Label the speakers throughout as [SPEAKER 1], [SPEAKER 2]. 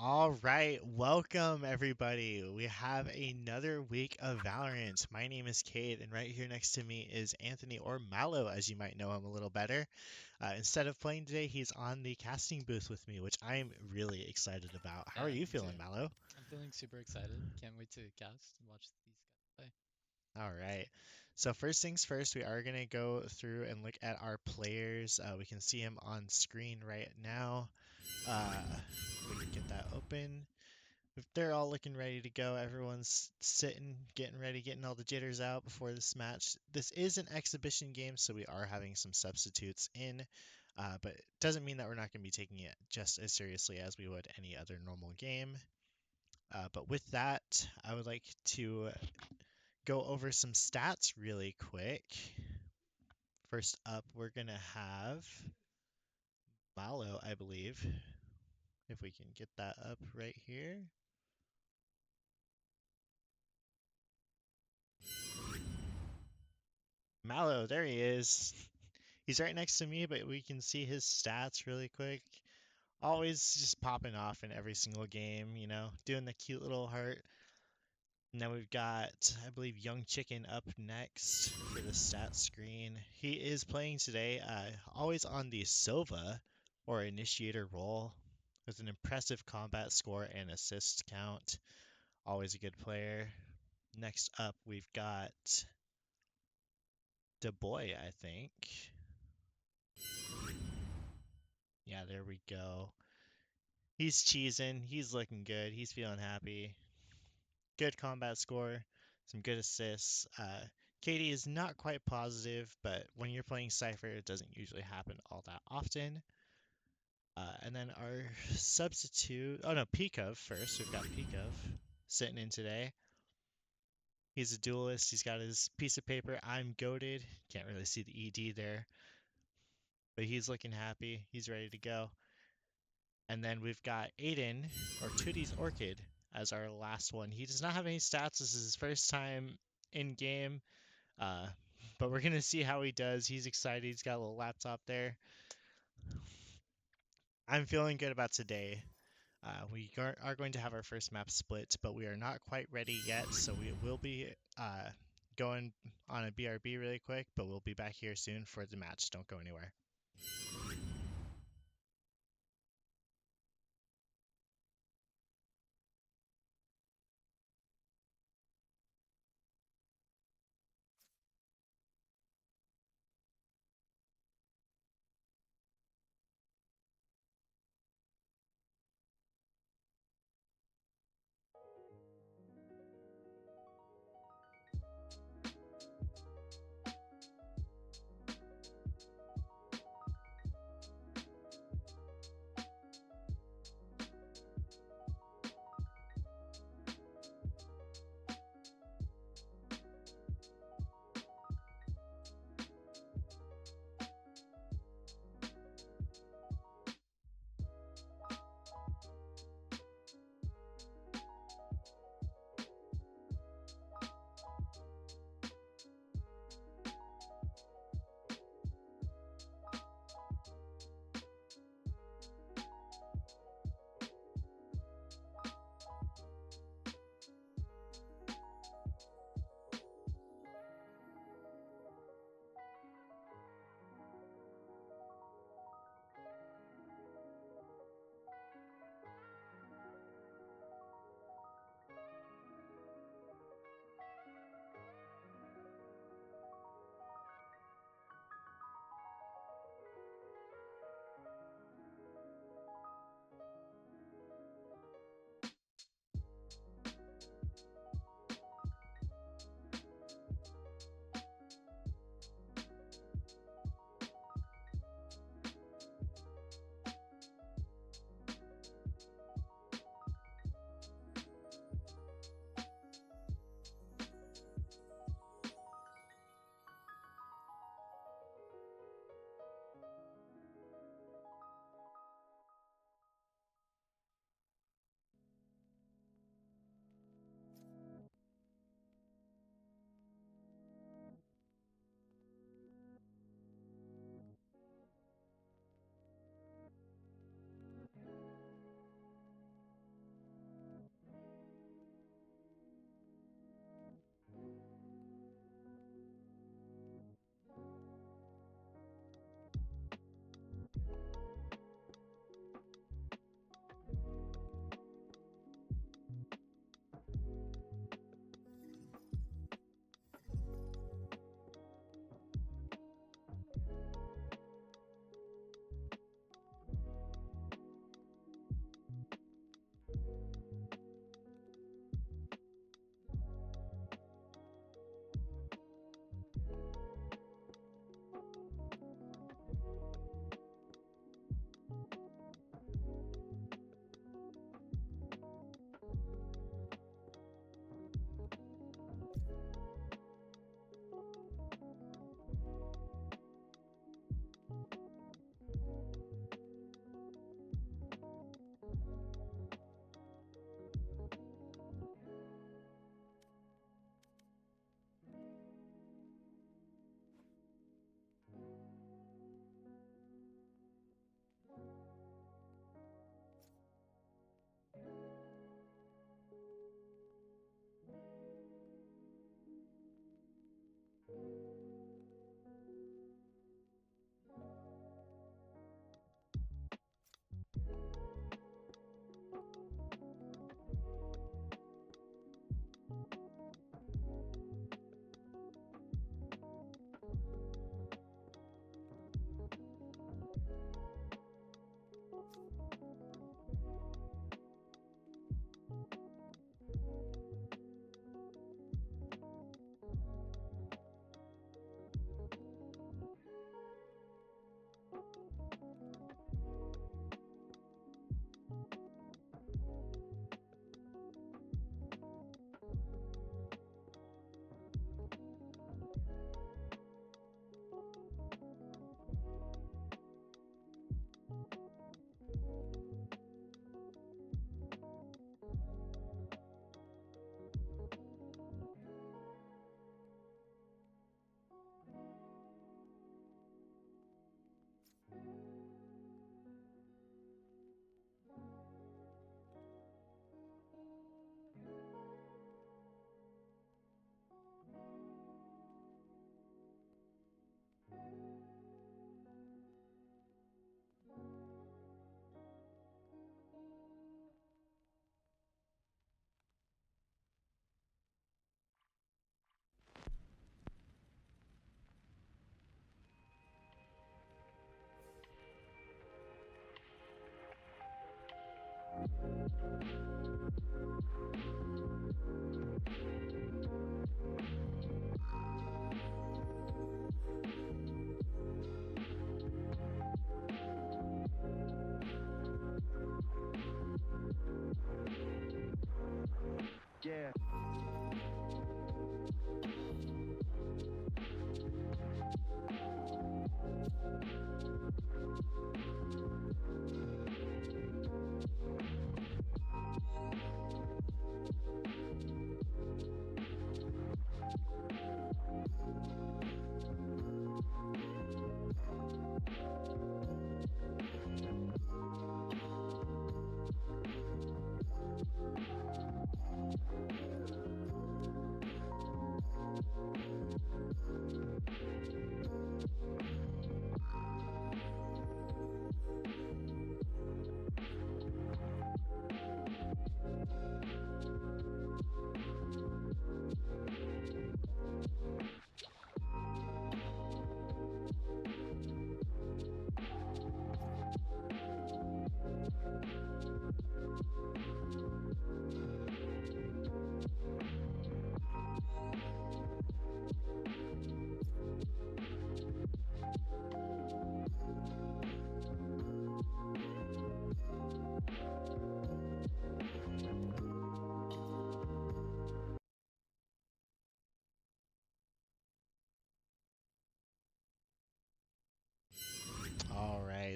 [SPEAKER 1] All right, welcome everybody. We have another week of Valorant. My name is Cade, and right here next to me is Anthony, or Mallow, as you might know him a little better. Instead of playing today, he's on the casting booth with me, which I'm really excited about. How are
[SPEAKER 2] Yeah,
[SPEAKER 1] you
[SPEAKER 2] me too.
[SPEAKER 1] feeling, Mallow?
[SPEAKER 2] I'm feeling super excited. Can't wait to cast and watch these guys play.
[SPEAKER 1] All right. So first things first, we are gonna go through and look at our players. We can see him on screen right now. We can get that open. If they're all looking ready to go, everyone's sitting, getting ready, getting all the jitters out before this match. This is an exhibition game, so we are having some substitutes in, but it doesn't mean that we're not going to be taking it just as seriously as we would any other normal game. But with that, I would like to go over some stats really quick. First up, we're going to have Malo, I believe, if we can get that up right here. Mallow, there he is. He's right next to me, but we can see his stats really quick. Always just popping off in every single game, doing the cute little heart. And then we've got, I believe, Young Chicken up next for the stat screen. He is playing today, always on the Sova or initiator role with an impressive combat score and assist count. Always a good player. Next up, we've got Du Bois, I think. Yeah, there we go. He's cheesing. He's looking good. He's feeling happy. Good combat score. Some good assists. Katie is not quite positive, but when you're playing Cypher, it doesn't usually happen all that often. And then our substitute. Oh no, Peekov first. We've got Peekov sitting in today. He's a duelist. He's got his piece of paper. I'm goated. Can't really see the ED there, but he's looking happy. He's ready to go. And then we've got Aiden, or Tootie's Orchid, as our last one. He does not have any stats. This is his first time in game, uh, but we're going to see how he does. He's excited. He's got a little laptop there. I'm feeling good about today. We are going to have our first map split, but we are not quite ready yet, so we will be going on a BRB really quick, but we'll be back here soon for the match. Don't go anywhere.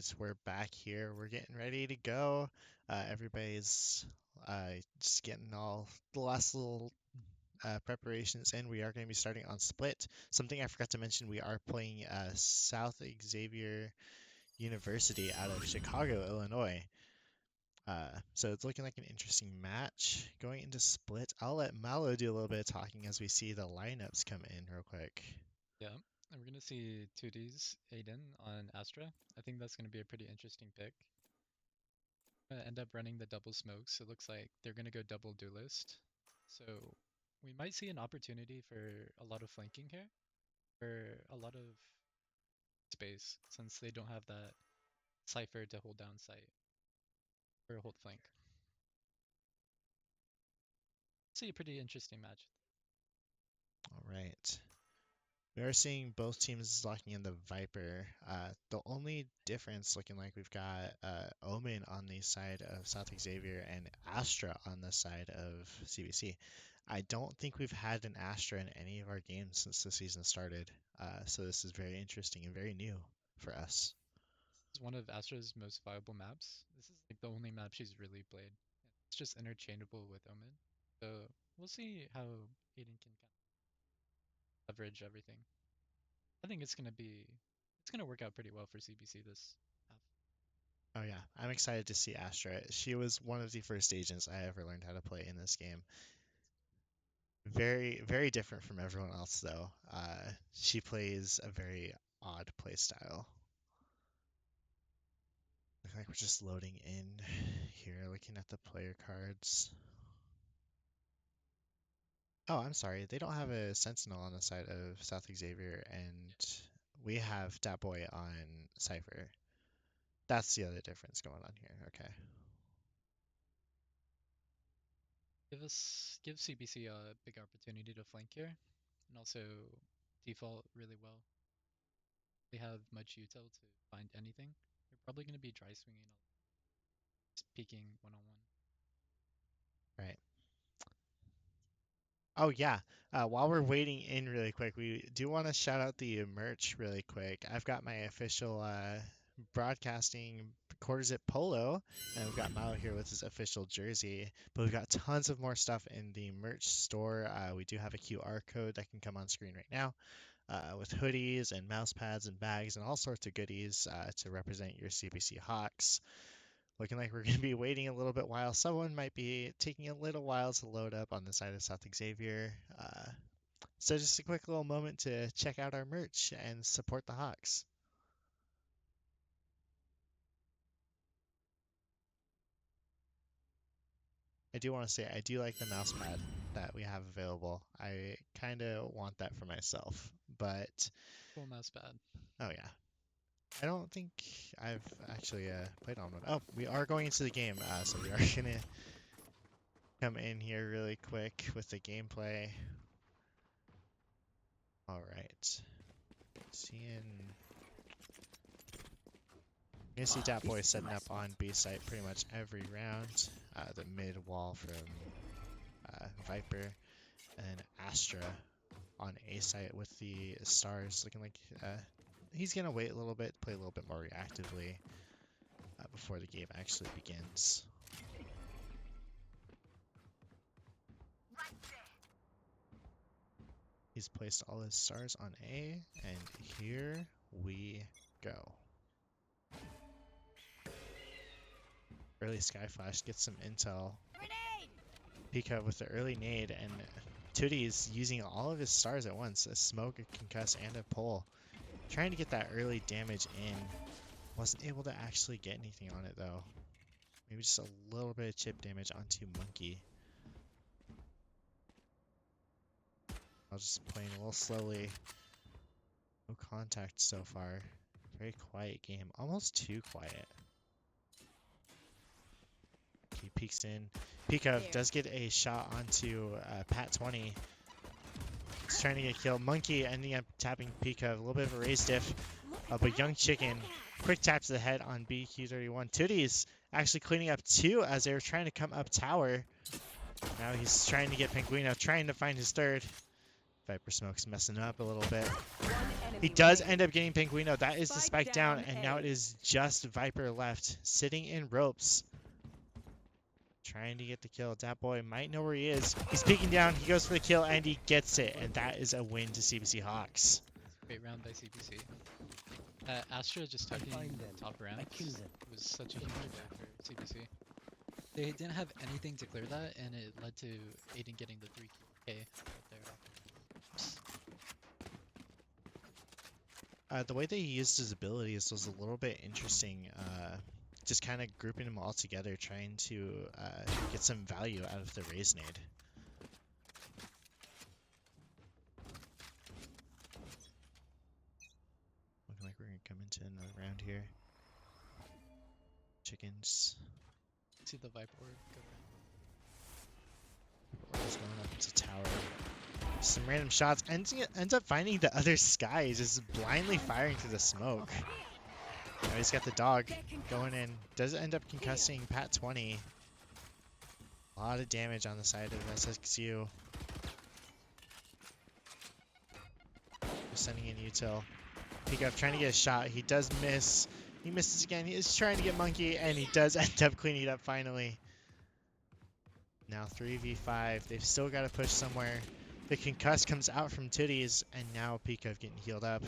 [SPEAKER 1] right, we're back here. We're getting ready to go. Everybody's just getting all the last little preparations in. We are going to be starting on split. Something I forgot to mention, we are playing South Xavier University out of Chicago, Illinois. So it's looking like an interesting match. Going into split, I'll let Malo do a little bit of talking as we see the lineups come in real quick.
[SPEAKER 2] Yeah, and we're gonna see 2D's Aiden on Astra. I think that's gonna be a pretty interesting pick. End up running the double smokes. It looks like they're gonna go double duelist. So we might see an opportunity for a lot of flanking here, for a lot of space, since they don't have that cipher to hold down site or hold flank. See a pretty interesting match.
[SPEAKER 1] All right. We are seeing both teams locking in the Viper. The only difference looking like we've got Omen on the side of South Xavier and Astra on the side of CBC. I don't think we've had an Astra in any of our games since the season started. So this is very interesting and very new for us.
[SPEAKER 2] This is one of Astra's most viable maps. This is like the only map she's really played. It's just interchangeable with Omen. So we'll see how Aiden can kind of leverage everything. I think it's gonna work out pretty well for CBC this half.
[SPEAKER 1] Oh yeah, I'm excited to see Astra. She was one of the first agents I ever learned how to play in this game. Very, very different from everyone else though. She plays a very odd play style. Look like we're just loading in here, looking at the player cards. Oh, I'm sorry. They don't have a Sentinel on the side of South Xavier, and we have Dat Boy on Cypher. That's the other difference going on here. Okay.
[SPEAKER 2] Give CBC a big opportunity to flank here, and also default really well. They have much util to find anything. They're probably gonna be dry swinging, just peeking 1-on-1.
[SPEAKER 1] Right. Oh yeah. While we're waiting in really quick, we do want to shout out the merch really quick. I've got my official broadcasting quarter zip polo, and we've got Milo here with his official jersey. But we've got tons of more stuff in the merch store. We do have a QR code that can come on screen right now, with hoodies and mouse pads and bags and all sorts of goodies to represent your CBC Hawks. Looking like we're going to be waiting a little bit while. Someone might be taking a little while to load up on the side of South Xavier. So just a quick little moment to check out our merch and support the Hawks. I do want to say I do like the mouse pad that we have available. I kind of want that for myself, but
[SPEAKER 2] Cool mouse pad.
[SPEAKER 1] oh yeah. I don't think I've actually played on one. Oh, we are going into the game, so we are gonna come in here really quick with the gameplay. All right. Seeing, you see Dat Boy setting up on B site pretty much every round. The mid wall from Viper, and Astra on A site with the stars, looking like he's gonna wait a little bit, play a little bit more reactively before the game actually begins. He's placed all his stars on A, and here we go. Early Sky Flash gets some intel. Pika with the early nade, and Tootie is using all of his stars at once, a smoke, a concuss, and a pull. Trying to get that early damage in. Wasn't able to actually get anything on it though. Maybe just a little bit of chip damage onto Monkey. I'll just playing a little slowly. No contact so far. Very quiet game. Almost too quiet. He peeks in. Pika does get a shot onto Pat 20. He's trying to get killed. Monkey ending up tapping Pika. A little bit of a raise diff. But Young Chicken, quick tap to the head on BQ31. Tootie's actually cleaning up two as they were trying to come up tower. Now he's trying to get Penguino, trying to find his third. Viper Smoke's messing up a little bit.
[SPEAKER 3] One
[SPEAKER 1] He
[SPEAKER 3] enemy
[SPEAKER 1] does
[SPEAKER 3] remaining.
[SPEAKER 1] end up getting Pinguino. That is the
[SPEAKER 3] Spike
[SPEAKER 1] spike down,
[SPEAKER 3] down
[SPEAKER 1] and
[SPEAKER 3] A.
[SPEAKER 1] now it is just Viper left, sitting in ropes. Trying to get the kill. Dat boy might know where he is. He's peeking down. He goes for the kill, and he gets it. And that is a win to CBC Hawks.
[SPEAKER 2] Great round by CBC. Astra just tucking top ramps was such a huge play for CBC. They didn't have anything to clear that, and it led to Aiden getting the 3K right there.
[SPEAKER 1] The way that he used his abilities was a little bit interesting. Just kind of grouping them all together, trying to get some value out of the raise nade. Looking like we're gonna come into another round here. Chickens.
[SPEAKER 2] See the Viper ward go
[SPEAKER 1] Oracle's going up into tower. Some random shots. Ends up finding the other sky, just blindly firing through the smoke. Now he's got the dog going in. Does end up concussing Pat 20. A lot of damage on the side of SXU. Just sending in util. Peek up, trying to get a shot. He does miss. He misses again. He is trying to get Monkey, and he does end up cleaning it up finally. Now 3v5. They've still got to push somewhere. The concuss comes out from Tooties, and now Peekov getting healed up.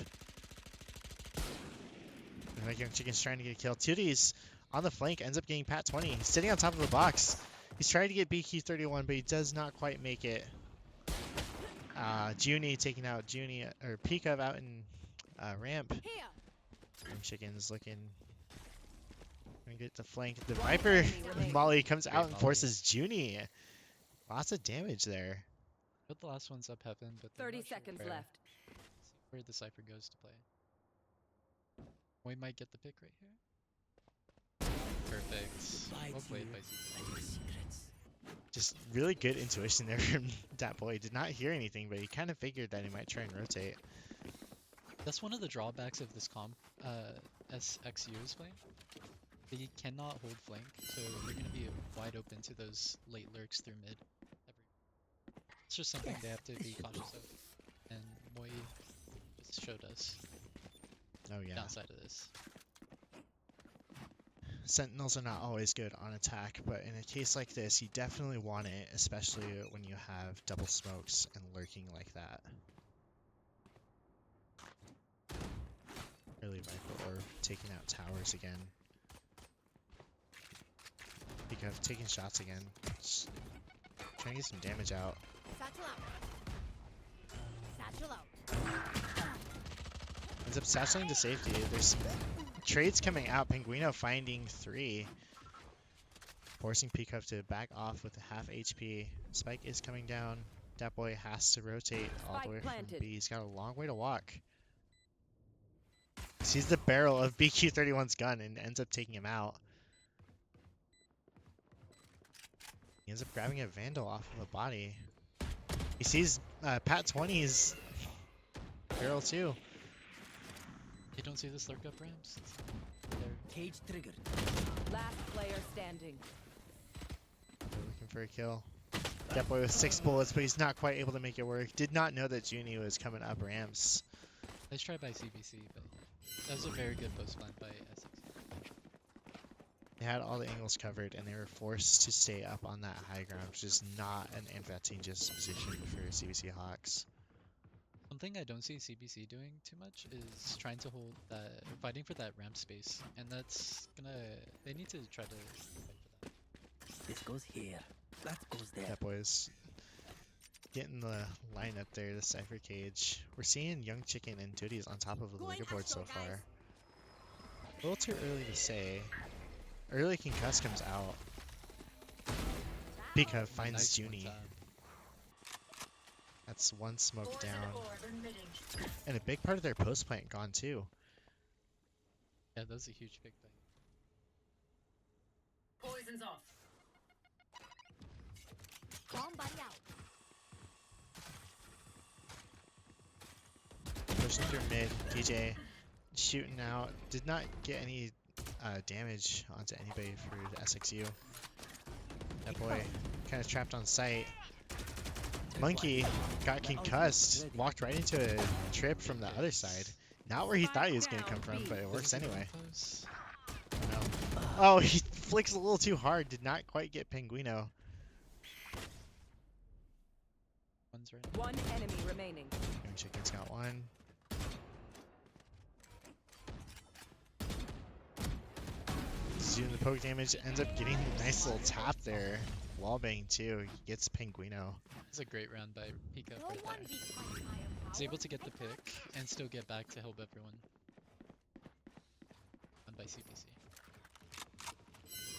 [SPEAKER 1] Like Young Chicken's trying to get a kill. Tooties on the flank ends up getting Pat 20. He's sitting on top of the box. He's trying to get BQ31, but he does not quite make it. Junie taking out Junie, or Peekov out in ramp. Young Chicken's looking. Gonna get the flank. The Viper Molly comes out and forces Junie. Lots of damage there.
[SPEAKER 2] But the last one's up heaven, but
[SPEAKER 3] 30 seconds left.
[SPEAKER 2] See where the Cypher goes to play. We might get the pick right here. Perfect. Well played by CBC.
[SPEAKER 1] Just really good intuition there from that boy. Did not hear anything, but he kind of figured that he might try and rotate.
[SPEAKER 2] That's one of the drawbacks of this comp SXU is playing. They cannot hold flank, so they're going to be wide open to those late lurks through mid. It's just something they have to be conscious of. And Moi just showed us
[SPEAKER 1] Oh yeah.
[SPEAKER 2] downside of this.
[SPEAKER 1] Sentinels are not always good on attack, but in a case like this, you definitely want it, especially when you have double smokes and lurking like that. Early Viper or taking out towers again. Because taking shots again. Just trying to get some damage out.
[SPEAKER 3] Satchel out.
[SPEAKER 1] Ends up satcheling to safety. There's some trades coming out. Pinguino finding 3. Forcing Peacup to back off with a half HP. Spike is coming down. Dat boy has to rotate all the way from B. He's got a long way to walk. Sees the barrel of BQ31's gun and ends up taking him out. He ends up grabbing a Vandal off of a body. He sees Pat 20's barrel too.
[SPEAKER 2] You don't see this lurk up ramps?
[SPEAKER 4] Cage triggered.
[SPEAKER 3] Last player standing.
[SPEAKER 1] They're looking for a kill. Dat boy with 6 bullets, but he's not quite able to make it work. Did not know that Junie was coming up ramps.
[SPEAKER 2] Nice try by CBC, but that was a very good post plan by SX.
[SPEAKER 1] They had all the angles covered, and they were forced to stay up on that high ground, which is not an advantageous position for CBC Hawks.
[SPEAKER 2] Something I don't see CBC doing too much is trying to hold that, fighting for that ramp space, and that's gonna, they need to try to fight for that.
[SPEAKER 4] This goes here. That goes there.
[SPEAKER 1] That boy's getting the lineup there, the Cypher Cage. We're seeing Young Chicken and Tooties on top of the leaderboard so far. A little too early to say. Early Concuss comes out. Pika finds
[SPEAKER 2] Nice
[SPEAKER 1] Junie.
[SPEAKER 2] one-tap.
[SPEAKER 1] That's one smoke down. And a big part of their post plant gone too.
[SPEAKER 2] Yeah, that was a huge pick by
[SPEAKER 3] Poison's off. Bomb buddy out.
[SPEAKER 1] Pushing through mid, DJ shooting out. Did not get any damage onto anybody for the SXU. That boy kind of trapped on site. Monkey got concussed, walked right into a trip from the other side. Not where he thought he was going to come from, but it works
[SPEAKER 2] Doesn't see
[SPEAKER 1] anyway.
[SPEAKER 2] close.
[SPEAKER 1] No. Oh, he flicks a little too hard. Did not quite get Pinguino.
[SPEAKER 2] One's right.
[SPEAKER 3] One enemy remaining.
[SPEAKER 1] Young Chicken's got one. He's doing the poke damage. Ends up getting a nice little tap there. Wallbang too. He gets Pinguino.
[SPEAKER 2] It's a great round by Pika
[SPEAKER 3] No
[SPEAKER 2] right
[SPEAKER 3] one
[SPEAKER 2] there.
[SPEAKER 3] beats my firepower.
[SPEAKER 2] He's able to get the pick and still get back to help everyone. Won by CPC.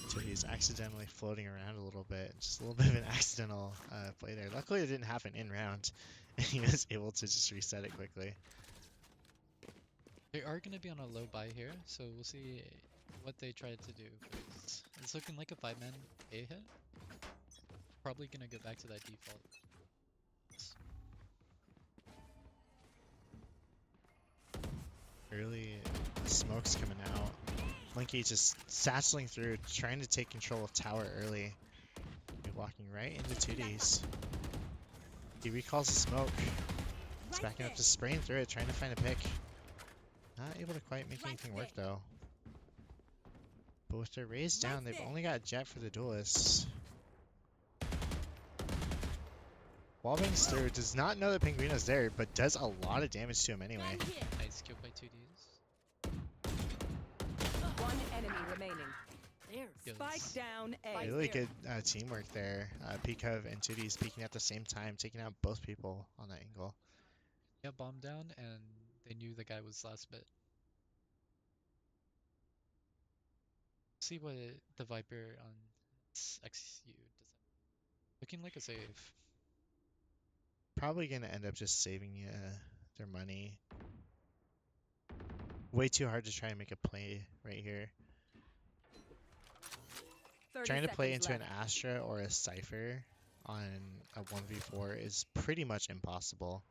[SPEAKER 1] So he's accidentally floating around a little bit. Just a little bit of an accidental play there. Luckily it didn't happen in round. And he was able to just reset it quickly.
[SPEAKER 2] They are going to be on a low buy here, so we'll see what they try to do. It's looking like a 5-man A hit. Probably going to go back to that default.
[SPEAKER 1] Early smoke's coming out. Monkey just satcheling through, trying to take control of tower early. He's walking right into 2Ds. He recalls the smoke. He's backing up, just spraying through it, trying to find a pick. Not able to quite make anything work though. But with their raise down, they've only got Jet for the duelists. Wallbang's through, does not know that Pinguino's there, but does a lot of damage to him anyway.
[SPEAKER 2] Nice kill by 2Ds.
[SPEAKER 3] One enemy remaining. There.
[SPEAKER 2] Kills.
[SPEAKER 3] Spike down A.
[SPEAKER 1] Really good teamwork there. Pikov and 2Ds peeking at the same time, taking out both people on that angle.
[SPEAKER 2] Yeah, bomb down, and they knew the guy was last bit. See what the Viper on XU does. Looking like a save.
[SPEAKER 1] Probably gonna end up just saving their money. Way too hard to try and make a play right here.
[SPEAKER 3] 30
[SPEAKER 1] Trying to play
[SPEAKER 3] seconds
[SPEAKER 1] into
[SPEAKER 3] left.
[SPEAKER 1] an Astra or a Cypher on a 1v4 is pretty much impossible.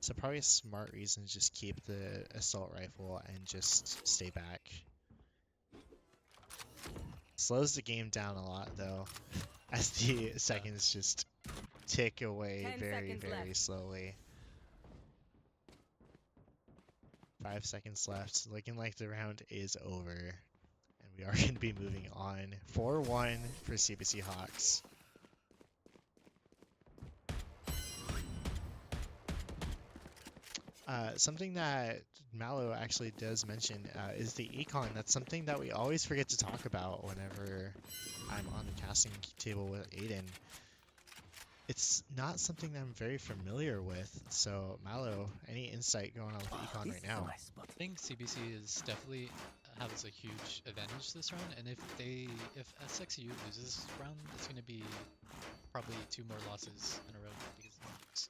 [SPEAKER 1] So probably a smart reason to just keep the assault rifle and just stay back. Slows the game down a lot though, as the seconds just tick away
[SPEAKER 3] 10
[SPEAKER 1] very,
[SPEAKER 3] seconds
[SPEAKER 1] very
[SPEAKER 3] left.
[SPEAKER 1] slowly. 5 seconds left, looking like the round is over. And we are going to be moving on. 4-1 for CBC Hawks. Something that Malo actually does mention is the econ. That's something that we always forget to talk about whenever I'm on the casting table with Aiden. It's not something that I'm very familiar with. So Malo, any insight going on with the econ right now?
[SPEAKER 2] I think CBC is definitely has a huge advantage this round, and if SXU loses this round, it's going to be probably 2 more losses in a row because of the nukes.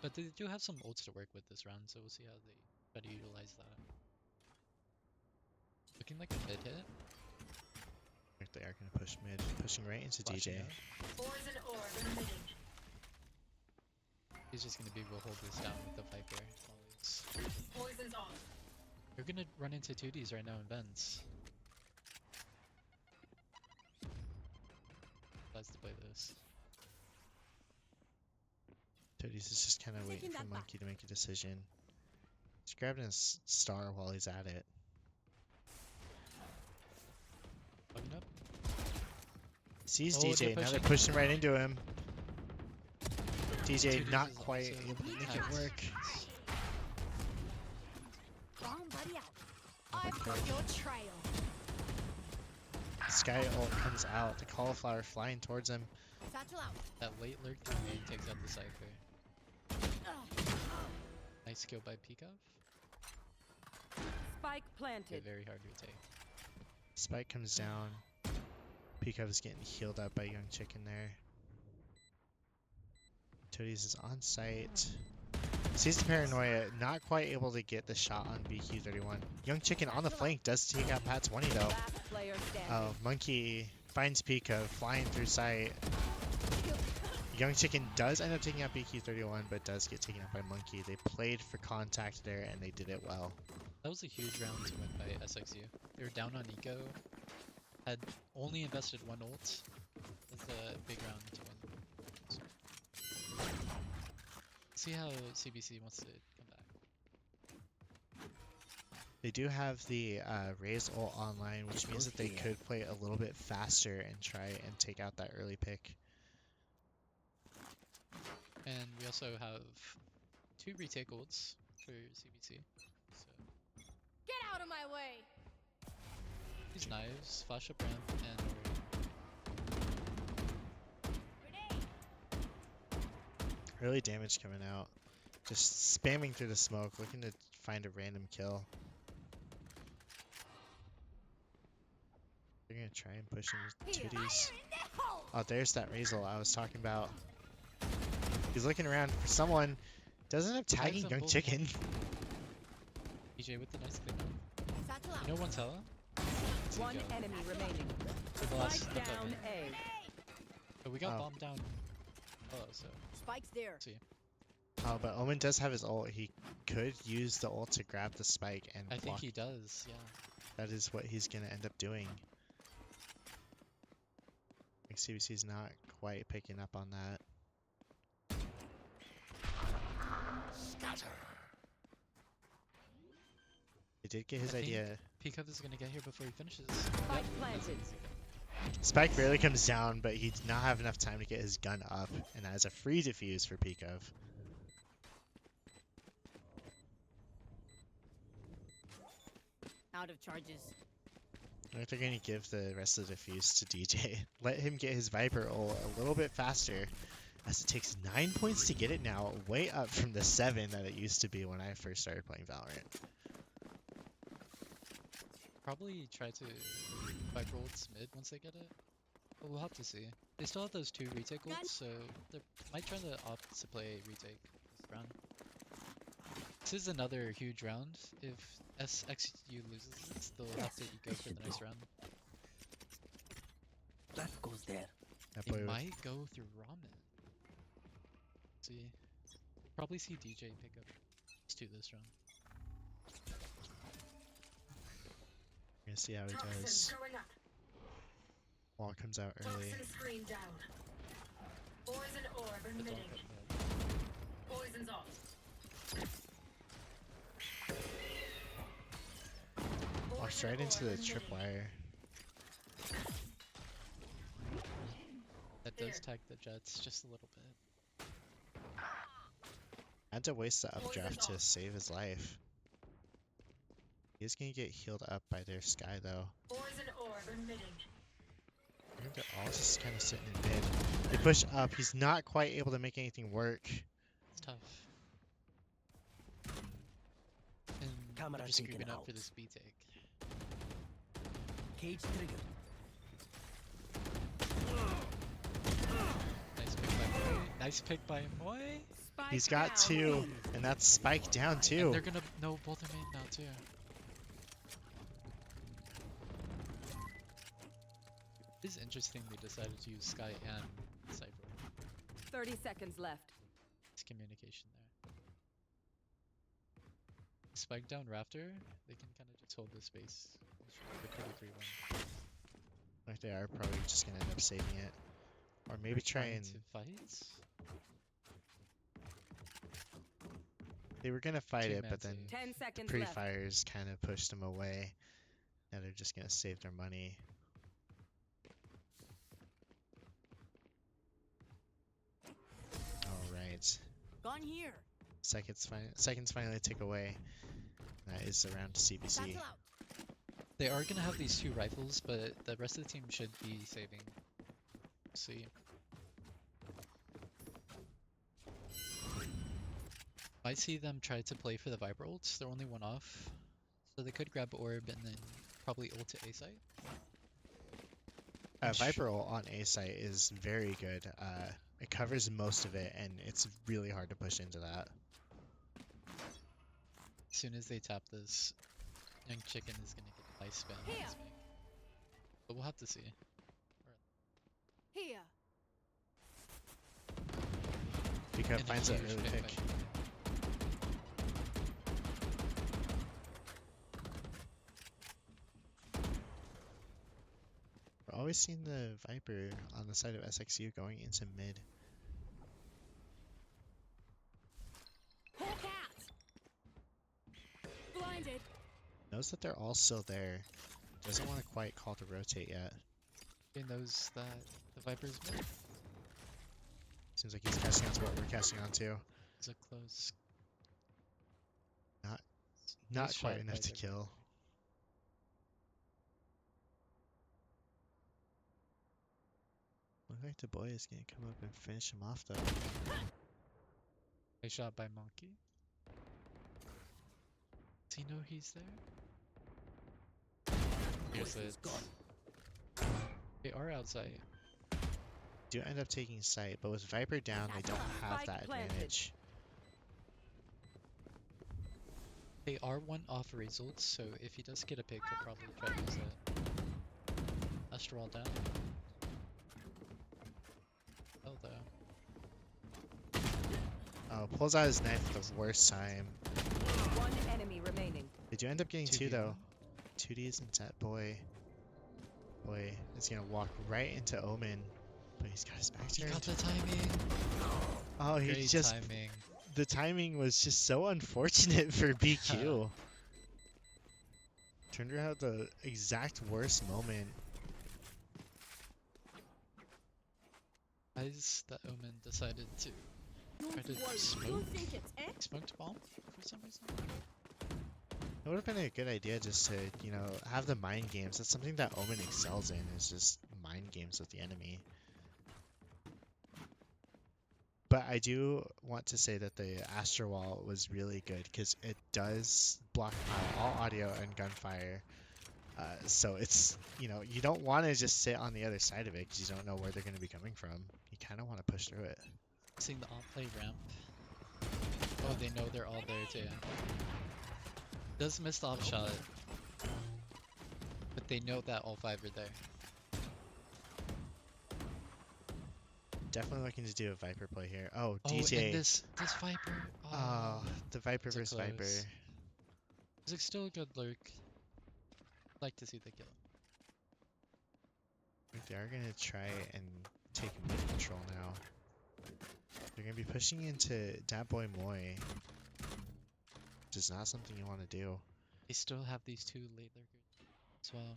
[SPEAKER 2] But they do have some ults to work with this round, so we'll see how they try to utilize that. Looking like a mid hit.
[SPEAKER 1] They are going to push mid, pushing right into
[SPEAKER 2] Flashing
[SPEAKER 1] DJ.
[SPEAKER 2] out.
[SPEAKER 3] Poison orb emitting.
[SPEAKER 2] He's just going to be able to hold this down with the Viper. Always.
[SPEAKER 3] Poison's off.
[SPEAKER 2] We're going to run into 2Ds right now in vents. Let's play this.
[SPEAKER 1] Toddy's is just kind of waiting for Monkey to make a decision. He's grabbing his star while he's at it.
[SPEAKER 2] Bugging up.
[SPEAKER 1] Sees
[SPEAKER 2] Oh, they're
[SPEAKER 1] DJ, now they're
[SPEAKER 2] pushing.
[SPEAKER 1] pushing right into him. DJ
[SPEAKER 2] 2Ds
[SPEAKER 1] not
[SPEAKER 2] is
[SPEAKER 1] quite
[SPEAKER 2] also
[SPEAKER 1] able to make it
[SPEAKER 2] nice.
[SPEAKER 1] work.
[SPEAKER 3] Bomb buddy out. I've got your trail.
[SPEAKER 1] Sky ult comes out, the cauliflower flying towards him.
[SPEAKER 3] Satchel out.
[SPEAKER 2] That late lurk through main takes out the Cypher. Nice kill by Pikov.
[SPEAKER 3] Spike
[SPEAKER 2] Okay,
[SPEAKER 3] planted.
[SPEAKER 2] very hard to take.
[SPEAKER 1] Spike comes down. Pikov is getting healed up by Young Chicken there. Toadies is on site. Sees the paranoia, not quite able to get the shot on BQ31. Young Chicken on the flank does take out Pat 20 though.
[SPEAKER 3] Last player standing.
[SPEAKER 1] Monkey finds Pikov flying through sight. Young Chicken does end up taking out BQ31, but does get taken out by Monkey. They played for contact there and they did it well.
[SPEAKER 2] That was a huge round to win by SXU. They were down on eco, had only invested 1 ult. That's a big round to win. See how CBC wants to come back.
[SPEAKER 1] They do have the Raze ult online, which means that they could play a little bit faster and try and take out that early pick.
[SPEAKER 2] And we also have 2 retake ults for CBC. So
[SPEAKER 3] Get out of my way!
[SPEAKER 2] use knives, flash up ramp, and
[SPEAKER 3] Grenade!
[SPEAKER 1] Early damage coming out. Just spamming through the smoke, looking to find a random kill. They're gonna try and push into
[SPEAKER 3] Here.
[SPEAKER 1] tooties.
[SPEAKER 3] Fire in the hole!
[SPEAKER 1] Oh, there's that Razel I was talking about. He's looking around for someone. Doesn't have tagging
[SPEAKER 2] them
[SPEAKER 1] young
[SPEAKER 2] both.
[SPEAKER 1] chicken.
[SPEAKER 2] DJ with the nice cleanup.
[SPEAKER 3] Satchel out.
[SPEAKER 2] You know one's hella?
[SPEAKER 5] One
[SPEAKER 2] Go.
[SPEAKER 5] enemy remaining.
[SPEAKER 2] To the last
[SPEAKER 5] Spike
[SPEAKER 2] left
[SPEAKER 5] down
[SPEAKER 2] open.
[SPEAKER 5] A.
[SPEAKER 2] But we got
[SPEAKER 1] Oh.
[SPEAKER 2] bombed down. Oh, so
[SPEAKER 3] Spike's there.
[SPEAKER 2] see.
[SPEAKER 1] Oh, but Omen does have his ult. He could use the ult to grab the spike and
[SPEAKER 2] I think
[SPEAKER 1] block.
[SPEAKER 2] he does, yeah.
[SPEAKER 1] That is what he's gonna end up doing. Like CBC's not quite picking up on that. He did get his
[SPEAKER 2] I think-
[SPEAKER 1] idea.
[SPEAKER 2] Peacock is gonna get here before he finishes.
[SPEAKER 5] Spike planted.
[SPEAKER 1] Spike barely comes down, but he did not have enough time to get his gun up, and that is a free defuse for Peekov.
[SPEAKER 3] Out of charges.
[SPEAKER 1] I think they're going to give the rest of the defuse to DJ. Let him get his Viper ult a little bit faster, as it takes 9 points to get it now, way up from the 7 that it used to be when I first started playing Valorant.
[SPEAKER 2] Probably try to Viper ults mid once they get it. But we'll have to see. They still have those 2 retake
[SPEAKER 3] Gun.
[SPEAKER 2] ults, so they might try to opt to play retake this round. This is another huge round. If SXU loses this, they'll have to go for the next round.
[SPEAKER 4] That goes there.
[SPEAKER 1] That boy
[SPEAKER 2] They
[SPEAKER 1] would-
[SPEAKER 2] might go through ramen. See. Probably see DJ pick up these 2 this round.
[SPEAKER 1] We're going to see how he
[SPEAKER 6] Toxins
[SPEAKER 1] does.
[SPEAKER 6] going up.
[SPEAKER 1] Wall comes out early.
[SPEAKER 6] Toxin screen down. Poison orb
[SPEAKER 2] But don't
[SPEAKER 6] emitting.
[SPEAKER 2] put mid.
[SPEAKER 6] Poison's off.
[SPEAKER 1] Walks right into the tripwire.
[SPEAKER 2] That does tag the Jets just a little bit.
[SPEAKER 1] Had to waste the updraft to save his life. He's gonna get healed up by their Sky though.
[SPEAKER 6] Poison orb emitting.
[SPEAKER 1] I think they're all just kind of sitting in mid. They push up. He's not quite able to make anything work.
[SPEAKER 2] It's tough. And
[SPEAKER 4] Camera
[SPEAKER 2] they're just
[SPEAKER 4] taken
[SPEAKER 2] creeping up
[SPEAKER 4] out.
[SPEAKER 2] for this B take.
[SPEAKER 4] Cage triggered.
[SPEAKER 2] Nice pick by Moy. Nice pick by Moy.
[SPEAKER 5] Spike
[SPEAKER 1] He's got
[SPEAKER 5] down.
[SPEAKER 1] 2, and that's Spike down
[SPEAKER 2] And
[SPEAKER 1] too.
[SPEAKER 2] they're gonna know both are main now too. It is interesting they decided to use Sky and Cypher.
[SPEAKER 5] 30 seconds left.
[SPEAKER 2] It's communication there. Spike down Raptor, they can kind of just hold this space. It should be a pretty 3-1.
[SPEAKER 1] Like they are probably just gonna end up saving it, or maybe try
[SPEAKER 2] Trying
[SPEAKER 1] and.
[SPEAKER 2] to fight.
[SPEAKER 1] They were gonna fight it, but then
[SPEAKER 2] Two-man save.
[SPEAKER 5] 10 seconds left.
[SPEAKER 1] pre-fires kind of pushed them away. Now they're just gonna save their money. All right,
[SPEAKER 3] Gone here.
[SPEAKER 1] seconds finally tick away. That is around to CBC.
[SPEAKER 3] Satchel out.
[SPEAKER 2] They are gonna have these 2 rifles, but the rest of the team should be saving. See. Might see them try to play for the Viper ults. They're only 1 off. So they could grab Orb and then probably ult to A site.
[SPEAKER 1] Viper ult on A site is very good. It covers most of it, and it's really hard to push into that.
[SPEAKER 2] As soon as they tap this, Young Chicken is gonna get a nice spam on
[SPEAKER 3] Here.
[SPEAKER 2] his pick. But we'll have to see.
[SPEAKER 3] Here.
[SPEAKER 1] Because
[SPEAKER 2] And a
[SPEAKER 1] finds an
[SPEAKER 2] huge
[SPEAKER 1] early
[SPEAKER 2] pick
[SPEAKER 1] pick.
[SPEAKER 2] by Chicken.
[SPEAKER 1] We're always seeing the Viper on the side of SXU going into mid. Knows that they're all still there. Doesn't want to quite call to rotate yet.
[SPEAKER 2] He knows that the Viper's mid.
[SPEAKER 1] Seems like he's catching on to what we're catching on to.
[SPEAKER 2] It's a close.
[SPEAKER 1] Not
[SPEAKER 2] Nice
[SPEAKER 1] quite
[SPEAKER 2] shot
[SPEAKER 1] enough
[SPEAKER 2] by
[SPEAKER 1] to
[SPEAKER 2] the
[SPEAKER 1] kill.
[SPEAKER 2] Viper.
[SPEAKER 1] Look like the boy is gonna come up and finish him off though.
[SPEAKER 2] Nice shot by Monkey. Does he know he's there? Here's
[SPEAKER 4] Poison's
[SPEAKER 2] it.
[SPEAKER 4] gone.
[SPEAKER 2] They are outside.
[SPEAKER 1] Do end up taking sight, but with Viper down, they don't have that
[SPEAKER 5] planted.
[SPEAKER 1] advantage.
[SPEAKER 2] They are one off results, so if he does get a pick, he'll probably try to use it. Astral down. Oh, though.
[SPEAKER 1] Oh, pulls out his knife at the worst time.
[SPEAKER 5] One enemy remaining.
[SPEAKER 1] They do end up getting two
[SPEAKER 2] 2v1.
[SPEAKER 1] though. 2Ds and that boy. Boy is gonna walk right into Omen, but he's got his back
[SPEAKER 2] He
[SPEAKER 1] turned.
[SPEAKER 2] got the timing.
[SPEAKER 1] Oh, he
[SPEAKER 2] Great
[SPEAKER 1] just
[SPEAKER 2] timing.
[SPEAKER 1] the timing was just so unfortunate for BQ. Turned around at the exact worst moment.
[SPEAKER 2] Guys, that Omen decided to try to smoke. Smoked bomb for some reason.
[SPEAKER 1] It would have been a good idea just to, you know, have the mind games. That's something that Omen excels in, is just mind games with the enemy. But I do want to say that the Astro Wall was really good because it does block all audio and gunfire. So it's, you know, you don't want to just sit on the other side of it because you don't know where they're going to be coming from. You kind of want to push through it.
[SPEAKER 2] Seeing the on-play ramp. Oh, they know they're all there too. Does miss the off shot. But they know that all five are there.
[SPEAKER 1] Definitely looking to do a Viper play here. Oh,
[SPEAKER 2] Oh,
[SPEAKER 1] DJ.
[SPEAKER 2] and this Viper.
[SPEAKER 1] Oh, the Viper
[SPEAKER 2] so
[SPEAKER 1] versus Viper.
[SPEAKER 2] close. It's like still a good lurk. Like to see the kill.
[SPEAKER 1] I think they are going to try and take mid control now. They're going to be pushing into Dat Boy Moy, which is not something you want to do.
[SPEAKER 2] They still have these two late lurkers as well.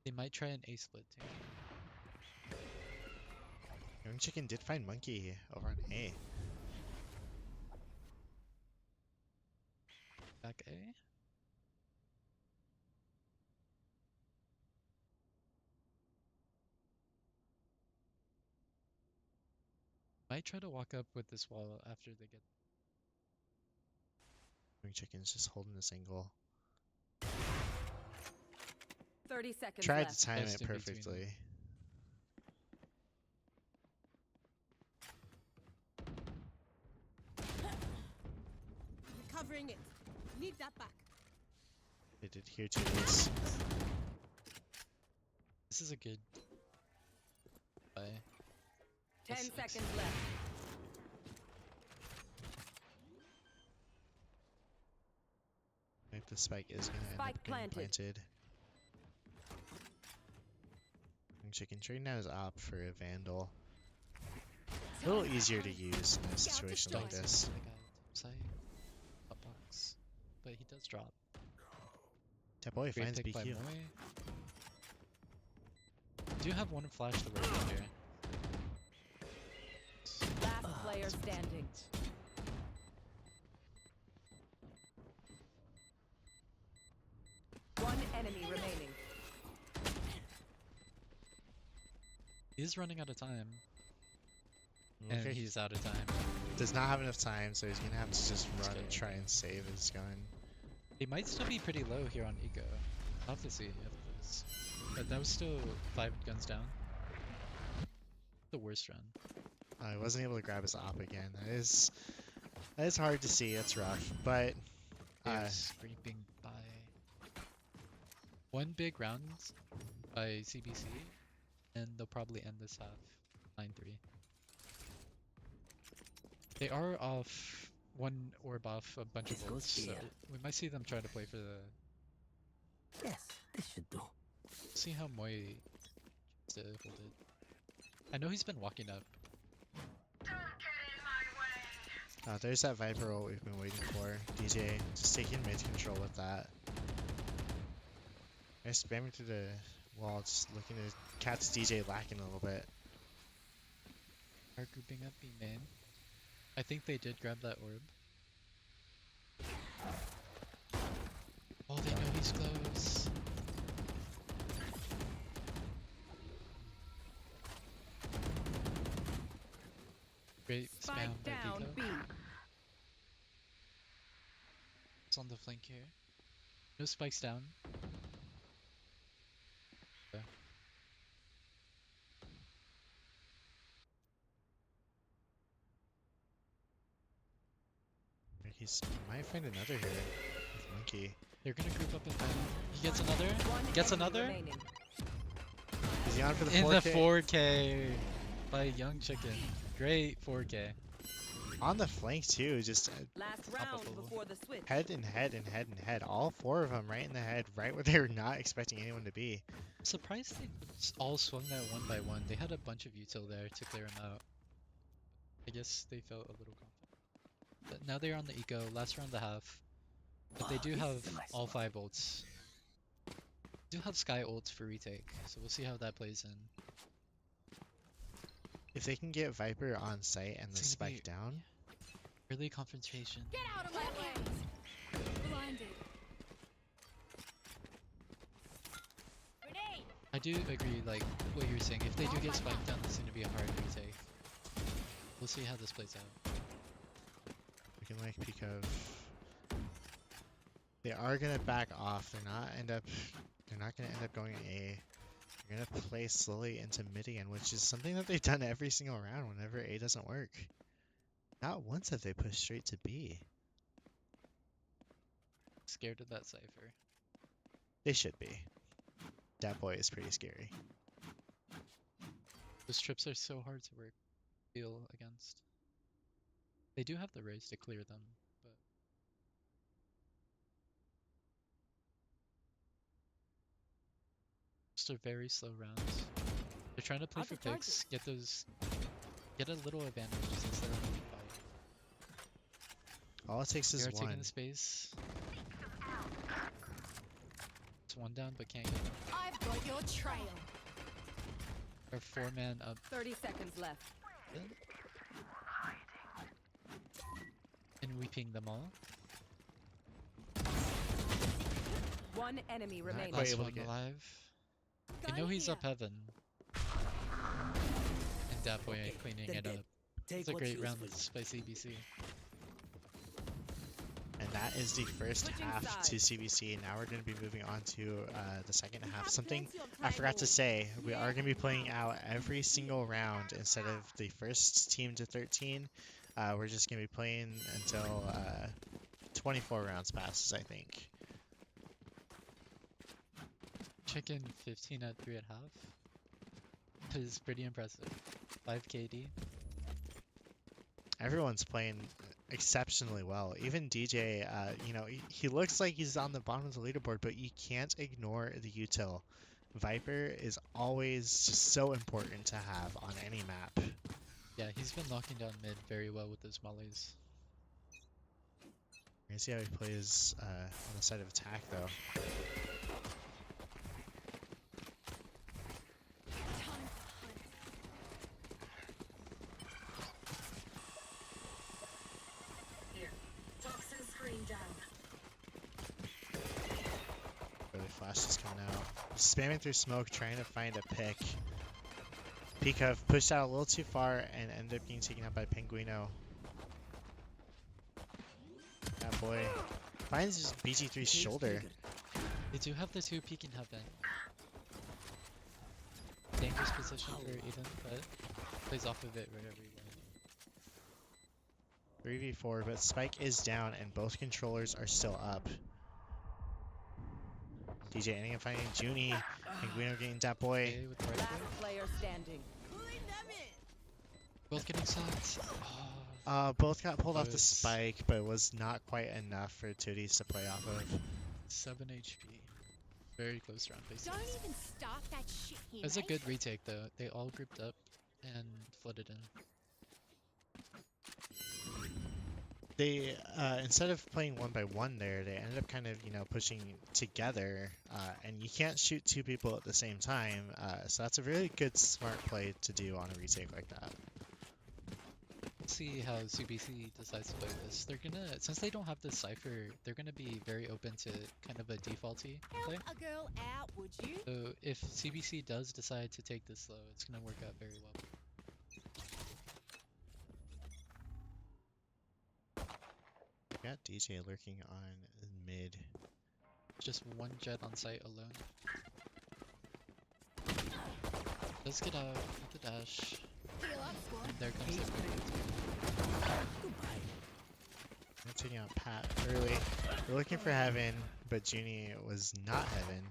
[SPEAKER 2] They might try an A split too.
[SPEAKER 1] Young Chicken did find Monkey over on A.
[SPEAKER 2] Back A. Might try to walk up with this wall after they get.
[SPEAKER 1] Young Chicken's just holding this angle.
[SPEAKER 5] 30 seconds
[SPEAKER 1] Tried
[SPEAKER 5] left.
[SPEAKER 1] to time
[SPEAKER 2] Just
[SPEAKER 1] it
[SPEAKER 2] in between them.
[SPEAKER 1] perfectly.
[SPEAKER 3] Recovering it. Need that back.
[SPEAKER 1] They did hear two this.
[SPEAKER 2] This is a good play.
[SPEAKER 5] 10
[SPEAKER 2] Yes,
[SPEAKER 5] seconds left.
[SPEAKER 1] I think the spike is going to end
[SPEAKER 5] Spike
[SPEAKER 1] up getting
[SPEAKER 5] planted.
[SPEAKER 1] planted. Young Chicken trading out his op for a Vandal. A little easier to use in a situation like
[SPEAKER 2] Don't
[SPEAKER 1] this.
[SPEAKER 2] see the guy side top box, but he does drop.
[SPEAKER 1] That boy
[SPEAKER 2] Great
[SPEAKER 1] finds
[SPEAKER 2] pick by
[SPEAKER 1] BQ.
[SPEAKER 2] Moy. Do have one flash to work with here.
[SPEAKER 5] Last player standing. One enemy remaining.
[SPEAKER 2] He is running out of time,
[SPEAKER 1] Okay.
[SPEAKER 2] and he's out of time.
[SPEAKER 1] Does not have enough time, so he's gonna have to just run and
[SPEAKER 2] Okay.
[SPEAKER 1] try and save his gun.
[SPEAKER 2] He might still be pretty low here on Eco. I'll have to see after this. But that was still 5 guns down. The worst run.
[SPEAKER 1] I wasn't able to grab his op again. That is hard to see. That's rough, but
[SPEAKER 2] They're scraping by. One big round by CBC, and they'll probably end this half 9-3. They are off one orb off a bunch of
[SPEAKER 4] This goes
[SPEAKER 2] ults, so
[SPEAKER 4] here.
[SPEAKER 2] we might see them try to play for the.
[SPEAKER 4] Yes, this should do.
[SPEAKER 2] See how Moy to hold it. I know he's been walking up.
[SPEAKER 6] Don't get in my way.
[SPEAKER 1] There's that Viper ult we've been waiting for. DJ just taking mid control with that. They're spamming through the wall, just looking to catch DJ lacking a little bit.
[SPEAKER 2] Are grouping up B main. I think they did grab that orb. Oh, they know he's close. Great spam
[SPEAKER 5] Spike
[SPEAKER 2] by
[SPEAKER 5] down
[SPEAKER 2] Pico.
[SPEAKER 5] B.
[SPEAKER 2] It's on the flank here. No spikes down. Yeah.
[SPEAKER 1] He might find another here with Monkey.
[SPEAKER 2] They're gonna group up in back. He gets another.
[SPEAKER 5] One
[SPEAKER 2] Gets
[SPEAKER 5] enemy
[SPEAKER 2] another.
[SPEAKER 5] remaining.
[SPEAKER 1] Is he on for the
[SPEAKER 2] In
[SPEAKER 1] 4K?
[SPEAKER 2] the 4K by Young Chicken. Great 4K.
[SPEAKER 1] On the flank too, just
[SPEAKER 5] Last
[SPEAKER 2] Top of
[SPEAKER 5] round
[SPEAKER 2] the-
[SPEAKER 5] before the switch.
[SPEAKER 1] head and head and head and head. All four of them right in the head, right where they were not expecting anyone to be.
[SPEAKER 2] I'm surprised they all swung that one by one. They had a bunch of util there to clear him out. I guess they felt a little confident. But now they're on the eco, last round and a half. But they do
[SPEAKER 4] This
[SPEAKER 2] have
[SPEAKER 4] is a nice
[SPEAKER 2] all
[SPEAKER 4] spot.
[SPEAKER 2] 5 ults. Do have Sky ults for retake, so we'll see how that plays in.
[SPEAKER 1] If they can get Viper on site and the
[SPEAKER 2] It's gonna be-
[SPEAKER 1] spike down,
[SPEAKER 2] Early confrontation.
[SPEAKER 3] Get out of my way! Blinded. Grenade!
[SPEAKER 2] I do agree, like, what you're saying. If they do get spiked down, it's gonna be a hard retake. We'll see how this plays out.
[SPEAKER 1] we can like peek of. They are gonna back off. They're not gonna end up going A. They're gonna play slowly into mid again, which is something that they've done every single round whenever A doesn't work. Not once have they pushed straight to B.
[SPEAKER 2] Scared of that Cypher.
[SPEAKER 1] They should be. That boy is pretty scary.
[SPEAKER 2] Those trips are so hard to deal against. They do have the raise to clear them, but just a very slow rounds. They're trying to play
[SPEAKER 3] Out
[SPEAKER 2] for
[SPEAKER 3] of target.
[SPEAKER 2] picks, get a little advantage instead of being fight.
[SPEAKER 1] All it takes is
[SPEAKER 2] They're
[SPEAKER 1] one.
[SPEAKER 2] taking the space. It's one down, but can't get them.
[SPEAKER 3] I've got your trail.
[SPEAKER 2] They're 4-man up.
[SPEAKER 5] 30 seconds left.
[SPEAKER 2] And we ping them all.
[SPEAKER 5] One enemy
[SPEAKER 1] Not
[SPEAKER 5] remaining.
[SPEAKER 1] quite
[SPEAKER 2] Last
[SPEAKER 1] able to
[SPEAKER 2] one
[SPEAKER 1] get-
[SPEAKER 2] alive. I
[SPEAKER 3] Gun
[SPEAKER 2] know he's
[SPEAKER 3] here.
[SPEAKER 2] up heaven. And that boy
[SPEAKER 4] Okay,
[SPEAKER 2] cleaning
[SPEAKER 4] they're
[SPEAKER 2] it
[SPEAKER 4] dead.
[SPEAKER 2] up.
[SPEAKER 4] Take
[SPEAKER 2] It's a
[SPEAKER 4] what's
[SPEAKER 2] great round
[SPEAKER 4] useful.
[SPEAKER 2] by CBC.
[SPEAKER 1] And that is the first
[SPEAKER 5] Switching
[SPEAKER 1] half to
[SPEAKER 5] sides.
[SPEAKER 1] CBC. Now we're going to be moving on to the second
[SPEAKER 3] We
[SPEAKER 1] half.
[SPEAKER 3] have
[SPEAKER 1] Something
[SPEAKER 3] plenty of
[SPEAKER 1] I forgot to
[SPEAKER 3] time.
[SPEAKER 1] say, we are going to be playing
[SPEAKER 3] Yeah.
[SPEAKER 1] out every single round instead of the first team to 13. We're just going to be playing until 24 rounds passes, I think.
[SPEAKER 2] Chicken 15 at 3.5 is pretty impressive. 5 KD.
[SPEAKER 1] Everyone's playing exceptionally well. Even DJ, he looks like he's on the bottom of the leaderboard, but you can't ignore the util. Viper is always just so important to have on any map.
[SPEAKER 2] Yeah, he's been locking down mid very well with his mollies.
[SPEAKER 1] We're gonna see how he plays on the side of attack, though.
[SPEAKER 3] Time to hunt.
[SPEAKER 6] Here. Toxin screen down.
[SPEAKER 1] Really flash is coming out. Spamming through smoke, trying to find a pick. Pika pushed out a little too far and ended up getting taken out by Pinguino. That boy finds his BG3's
[SPEAKER 4] Case
[SPEAKER 1] shoulder.
[SPEAKER 4] triggered.
[SPEAKER 2] They do have the 2 peeking heaven. Dangerous position for Eden, but plays off of it wherever he went.
[SPEAKER 1] 3v4, but Spike is down and both controllers are still up. DJ ending up finding Junie. Pinguino getting that boy.
[SPEAKER 2] Okay, with the right
[SPEAKER 5] Last
[SPEAKER 2] foot.
[SPEAKER 5] player standing.
[SPEAKER 2] Both getting shots. Oh,
[SPEAKER 1] Both got pulled off the
[SPEAKER 2] Close.
[SPEAKER 1] spike, but it was not quite enough for Tooties to play off of.
[SPEAKER 2] 7 HP. Very close round basis.
[SPEAKER 3] Don't even start that shit here.
[SPEAKER 2] It was a
[SPEAKER 3] mate.
[SPEAKER 2] good retake though. They all grouped up and flooded in.
[SPEAKER 1] they instead of playing one by one there, they ended up kind of pushing together, and you can't shoot two people at the same time. So that's a really good smart play to do on a retake like that.
[SPEAKER 2] Let's see how CBC decides to play this. They're gonna, since they don't have this cipher, they're gonna be very open to kind of a defaulty play.
[SPEAKER 3] Help a girl out, would you?
[SPEAKER 2] So if CBC does decide to take this slow, it's gonna work out very well.
[SPEAKER 1] Got DJ lurking on mid.
[SPEAKER 2] Just one jet on site alone. Does get out with the dash.
[SPEAKER 3] Heal up, squad.
[SPEAKER 2] And there comes the
[SPEAKER 1] They're taking out Pat early. We're looking for Heaven, but Junie was not Heaven.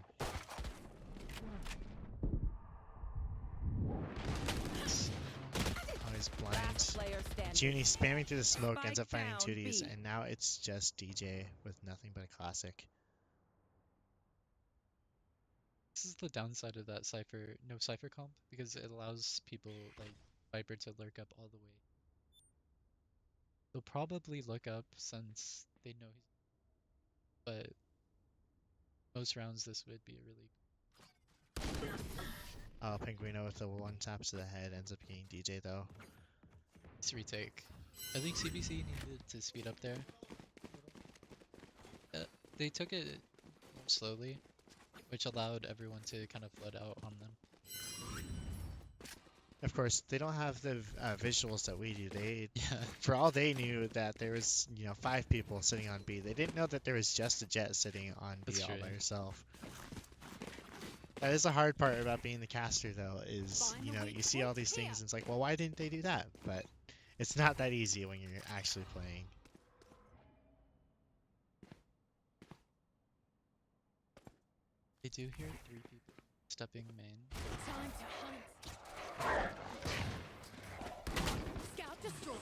[SPEAKER 1] Oh, he's blind.
[SPEAKER 5] Last player standing.
[SPEAKER 1] Junie spamming through the smoke ends up
[SPEAKER 5] Spike
[SPEAKER 1] finding
[SPEAKER 5] down,
[SPEAKER 1] 2Ds,
[SPEAKER 5] B.
[SPEAKER 1] and now it's just DJ with nothing but a classic.
[SPEAKER 2] This is the downside of that cipher, no cipher comp, because it allows people like Viper to lurk up all the way. They'll probably look up since they know he's, but most rounds this would be a really
[SPEAKER 1] Oh, Penguino with the one tap to the head ends up getting DJ though.
[SPEAKER 2] nice retake. I think CBC needed to speed up there. They took it more slowly, which allowed everyone to kind of flood out on them.
[SPEAKER 1] Of course, they don't have the visuals that we do. They,
[SPEAKER 2] Yeah,
[SPEAKER 1] for all they knew, that there was 5 people sitting on B. They didn't know that there was just a Jet sitting on B
[SPEAKER 2] That's
[SPEAKER 1] all
[SPEAKER 2] true.
[SPEAKER 1] by herself. That is the hard part about being the caster, though, is you see all these things and it's like, well, why didn't they do that? But it's not that easy when you're actually playing.
[SPEAKER 2] I do hear 3 people stepping main.
[SPEAKER 3] Time to hunt. Scout destroy.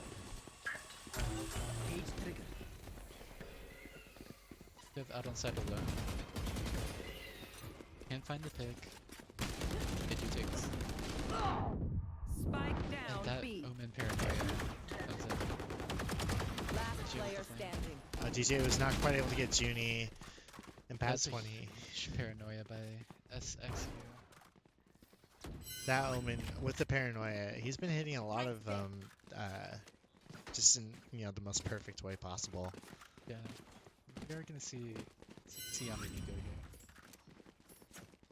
[SPEAKER 4] Cage trigger.
[SPEAKER 2] We have out on side alone. Can't find the pick. They do take one.
[SPEAKER 5] Spike
[SPEAKER 2] And
[SPEAKER 5] down
[SPEAKER 2] that
[SPEAKER 5] B.
[SPEAKER 2] Omen paranoia comes in.
[SPEAKER 5] Last
[SPEAKER 2] Junie
[SPEAKER 5] player
[SPEAKER 2] with the flame.
[SPEAKER 5] standing.
[SPEAKER 1] DJ was not quite able to get Junie, and Pat
[SPEAKER 2] That's a
[SPEAKER 1] 20.
[SPEAKER 2] huge paranoia by SXU.
[SPEAKER 1] That Omen with the paranoia, he's been hitting a lot of just in the most perfect way possible.
[SPEAKER 2] Yeah, we are gonna see on the ego here.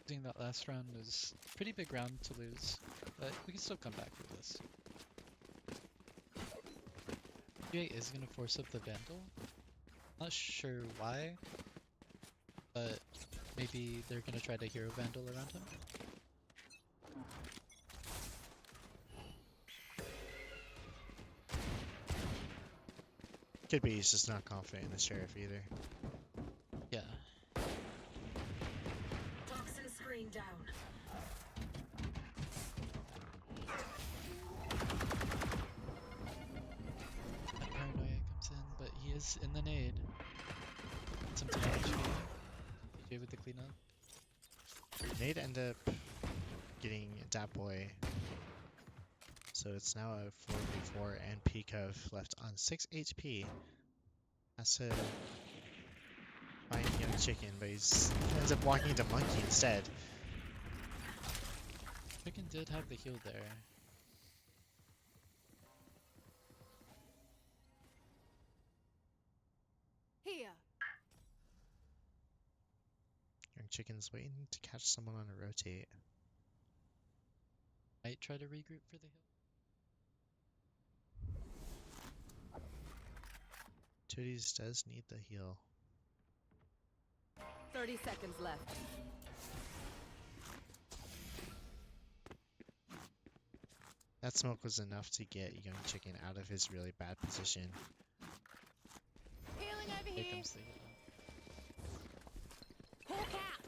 [SPEAKER 2] Losing that last round was a pretty big round to lose, but we can still come back with this. GA is gonna force up the Vandal. Not sure why, but maybe they're gonna try to hero Vandal around him.
[SPEAKER 1] Could be he's just not confident in the sheriff either.
[SPEAKER 2] Yeah.
[SPEAKER 6] Toxin screen down.
[SPEAKER 2] That paranoia comes in, but he is in the nade. Some damage. DJ with the cleanup.
[SPEAKER 1] Nate end up getting Dat Boy. So it's now a 4v4 and Peekov left on 6 HP. Has to find Young Chicken, but he ends up walking into Monkey instead.
[SPEAKER 2] Chicken did have the heal there.
[SPEAKER 3] Here.
[SPEAKER 1] Young Chicken's waiting to catch someone on a rotate.
[SPEAKER 2] Might try to regroup for the heal.
[SPEAKER 1] Tooties does need the heal.
[SPEAKER 5] 30 seconds left.
[SPEAKER 1] That smoke was enough to get Young Chicken out of his really bad position.
[SPEAKER 3] Healing over
[SPEAKER 2] Here
[SPEAKER 3] here.
[SPEAKER 2] comes the heal.
[SPEAKER 3] Hawk out.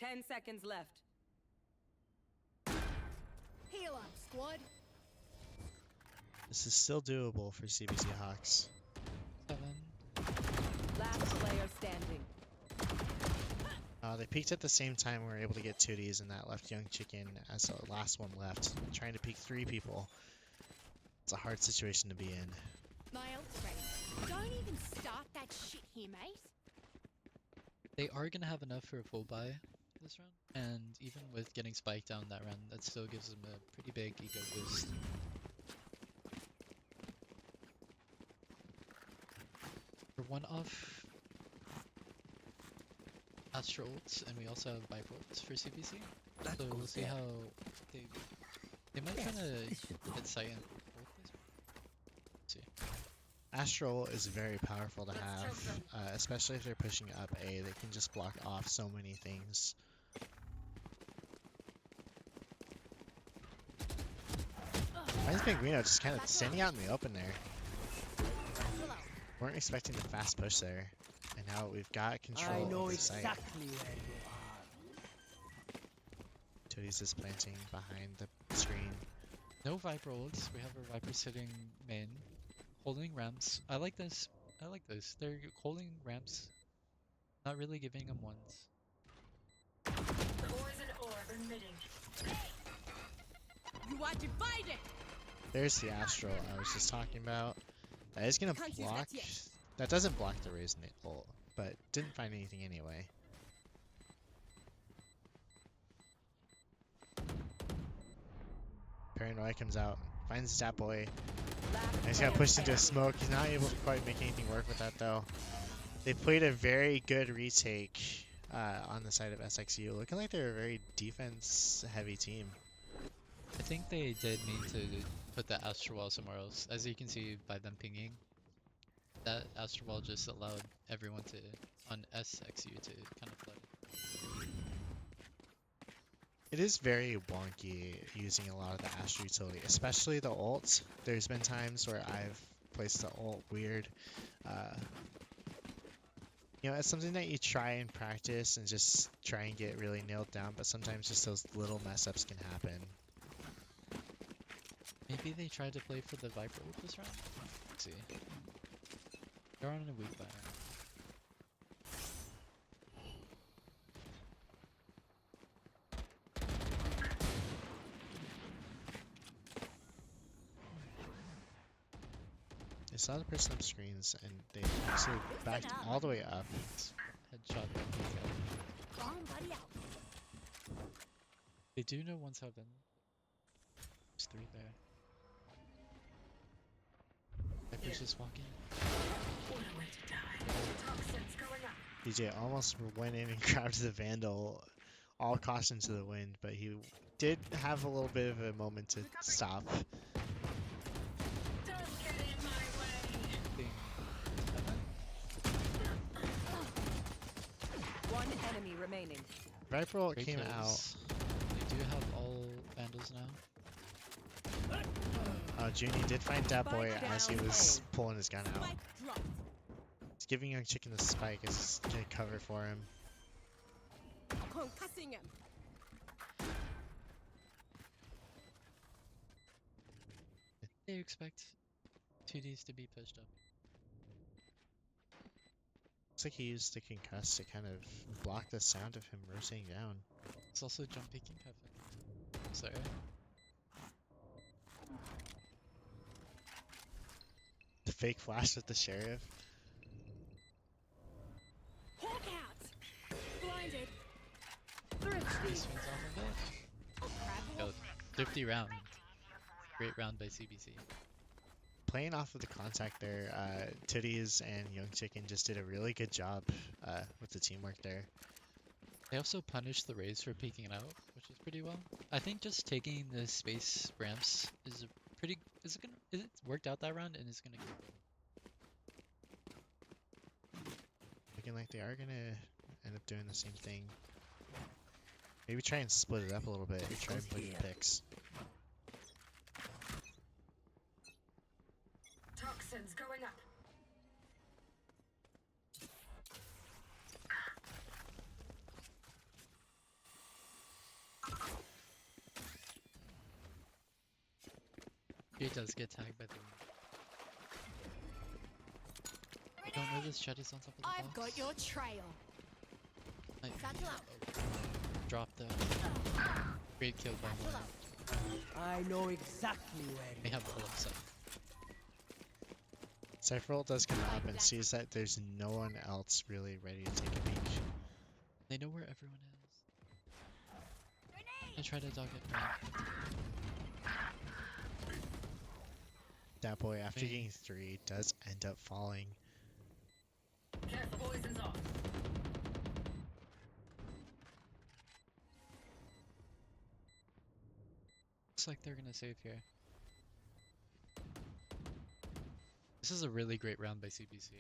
[SPEAKER 5] 10 seconds left.
[SPEAKER 3] Heal up, squad.
[SPEAKER 1] This is still doable for CBC Hawks.
[SPEAKER 2] 7.
[SPEAKER 5] Last player standing.
[SPEAKER 1] They peeked at the same time. We were able to get 2Ds, and that left Young Chicken as the last one left, trying to peek 3 people. It's a hard situation to be in.
[SPEAKER 3] My ult's ready. Don't even start that shit here, mate.
[SPEAKER 2] They are gonna have enough for a full buy this round, and even with getting spiked down that round, that still gives them a pretty big ego boost. For one off Astro ults, and we also have Viper ults for CBC.
[SPEAKER 4] That
[SPEAKER 2] So we'll
[SPEAKER 4] goes
[SPEAKER 2] see
[SPEAKER 4] there.
[SPEAKER 2] how they might try
[SPEAKER 4] Yes,
[SPEAKER 2] to
[SPEAKER 4] this should do.
[SPEAKER 2] get sight and ult this. See.
[SPEAKER 1] Astral is very powerful to
[SPEAKER 6] Let's
[SPEAKER 1] have,
[SPEAKER 6] choke them.
[SPEAKER 1] especially if they're pushing up A. They can just block off so many things. I just think Reno just kind of standing out in the open there.
[SPEAKER 3] Hello.
[SPEAKER 1] Weren't expecting the fast push there, and now we've got control
[SPEAKER 4] I know
[SPEAKER 1] over the site.
[SPEAKER 4] exactly where you are.
[SPEAKER 2] Tooties
[SPEAKER 1] is planting behind the screen.
[SPEAKER 2] No Viper ults. We have our Viper sitting main, holding ramps. I like this. I like this. They're holding ramps, not really giving them ones.
[SPEAKER 6] Poison orb emitting.
[SPEAKER 3] You are divided.
[SPEAKER 1] There's the Astral I was just talking about. That is gonna
[SPEAKER 3] Can't use that
[SPEAKER 1] block.
[SPEAKER 3] yet.
[SPEAKER 1] That doesn't block the Raise ult, but didn't find anything anyway. Paranoia comes out, finds that boy.
[SPEAKER 5] Last
[SPEAKER 1] And he's got
[SPEAKER 5] player
[SPEAKER 1] pushed into a
[SPEAKER 5] standing.
[SPEAKER 1] smoke. He's not able to quite make anything work with that though. They played a very good retake on the side of SXU, looking like they're a very defense-heavy team.
[SPEAKER 2] I think they did mean to put that Astro Wall somewhere else. As you can see by them pinging, that Astro Wall just allowed everyone to, on SXU, to kind of flood.
[SPEAKER 1] It is very wonky using a lot of the Astro utility, especially the ults. There's been times where I've placed the ult weird. You know, it's something that you try and practice and just try and get really nailed down, but sometimes just those little mess ups can happen.
[SPEAKER 2] Maybe they tried to play for the Viper ult this round? Let's see. They're on a weak buy.
[SPEAKER 1] They saw the person up screens and they actually backed all the way up.
[SPEAKER 2] Headshot.
[SPEAKER 3] Wrong buddy out.
[SPEAKER 2] They do know 1-7. There's 3 there. Viper's just walking.
[SPEAKER 6] What a way to die. Toxins going up.
[SPEAKER 1] DJ almost went in and grabbed the Vandal, all caution to the wind, but he did have a little bit of a moment to stop.
[SPEAKER 6] Don't get in my way.
[SPEAKER 2] Being
[SPEAKER 5] One enemy remaining.
[SPEAKER 1] Viper ult
[SPEAKER 2] great
[SPEAKER 1] came out.
[SPEAKER 2] kills. They do have all Vandals now.
[SPEAKER 1] Junie did find that boy
[SPEAKER 5] Spike
[SPEAKER 1] as he
[SPEAKER 5] down
[SPEAKER 1] was
[SPEAKER 5] A.
[SPEAKER 1] pulling his gun out.
[SPEAKER 3] Spike dropped.
[SPEAKER 1] He's giving Young Chicken the spike as he's gonna cover for him.
[SPEAKER 3] Concussing him.
[SPEAKER 2] They expect 2Ds to be pushed up.
[SPEAKER 1] Looks like he used the concuss to kind of block the sound of him rotating down.
[SPEAKER 2] It's also jump peeking Kevin. Sorry.
[SPEAKER 1] The fake flash with the sheriff.
[SPEAKER 3] Hawk out. Blinded.
[SPEAKER 2] He
[SPEAKER 5] Thrifty.
[SPEAKER 2] swings off of it.
[SPEAKER 3] Oh, crap.
[SPEAKER 2] Yo, thrifty round. Great round by CBC.
[SPEAKER 1] Playing off of the contact there, Titties and Young Chicken just did a really good job with the teamwork there.
[SPEAKER 2] They also punished the Rays for peeking out, which is pretty well. I think just taking the space ramps is a pretty. It worked out that round and is gonna keep going.
[SPEAKER 1] Looking like they are gonna end up doing the same thing. Maybe try and split it up a little bit and try and play the picks.
[SPEAKER 6] Toxins going up.
[SPEAKER 2] He does get tagged by the. I don't know this Chet is on top of the
[SPEAKER 3] I've
[SPEAKER 2] box.
[SPEAKER 3] got your trail.
[SPEAKER 2] Like,
[SPEAKER 3] Satchel out.
[SPEAKER 2] drop the. Great kill by
[SPEAKER 3] Satchel
[SPEAKER 2] one.
[SPEAKER 3] out.
[SPEAKER 4] I know exactly where
[SPEAKER 2] They
[SPEAKER 4] you
[SPEAKER 2] have all of
[SPEAKER 4] are.
[SPEAKER 2] sight.
[SPEAKER 1] Cypher does come up and sees that there's no one else really ready to take a peek.
[SPEAKER 2] They know where everyone is. I try to dog it back.
[SPEAKER 1] That boy, after
[SPEAKER 2] Wait.
[SPEAKER 1] getting 3, does end up falling.
[SPEAKER 6] Careful, poison's off.
[SPEAKER 2] Looks like they're gonna save here. This is a really great round by CBC.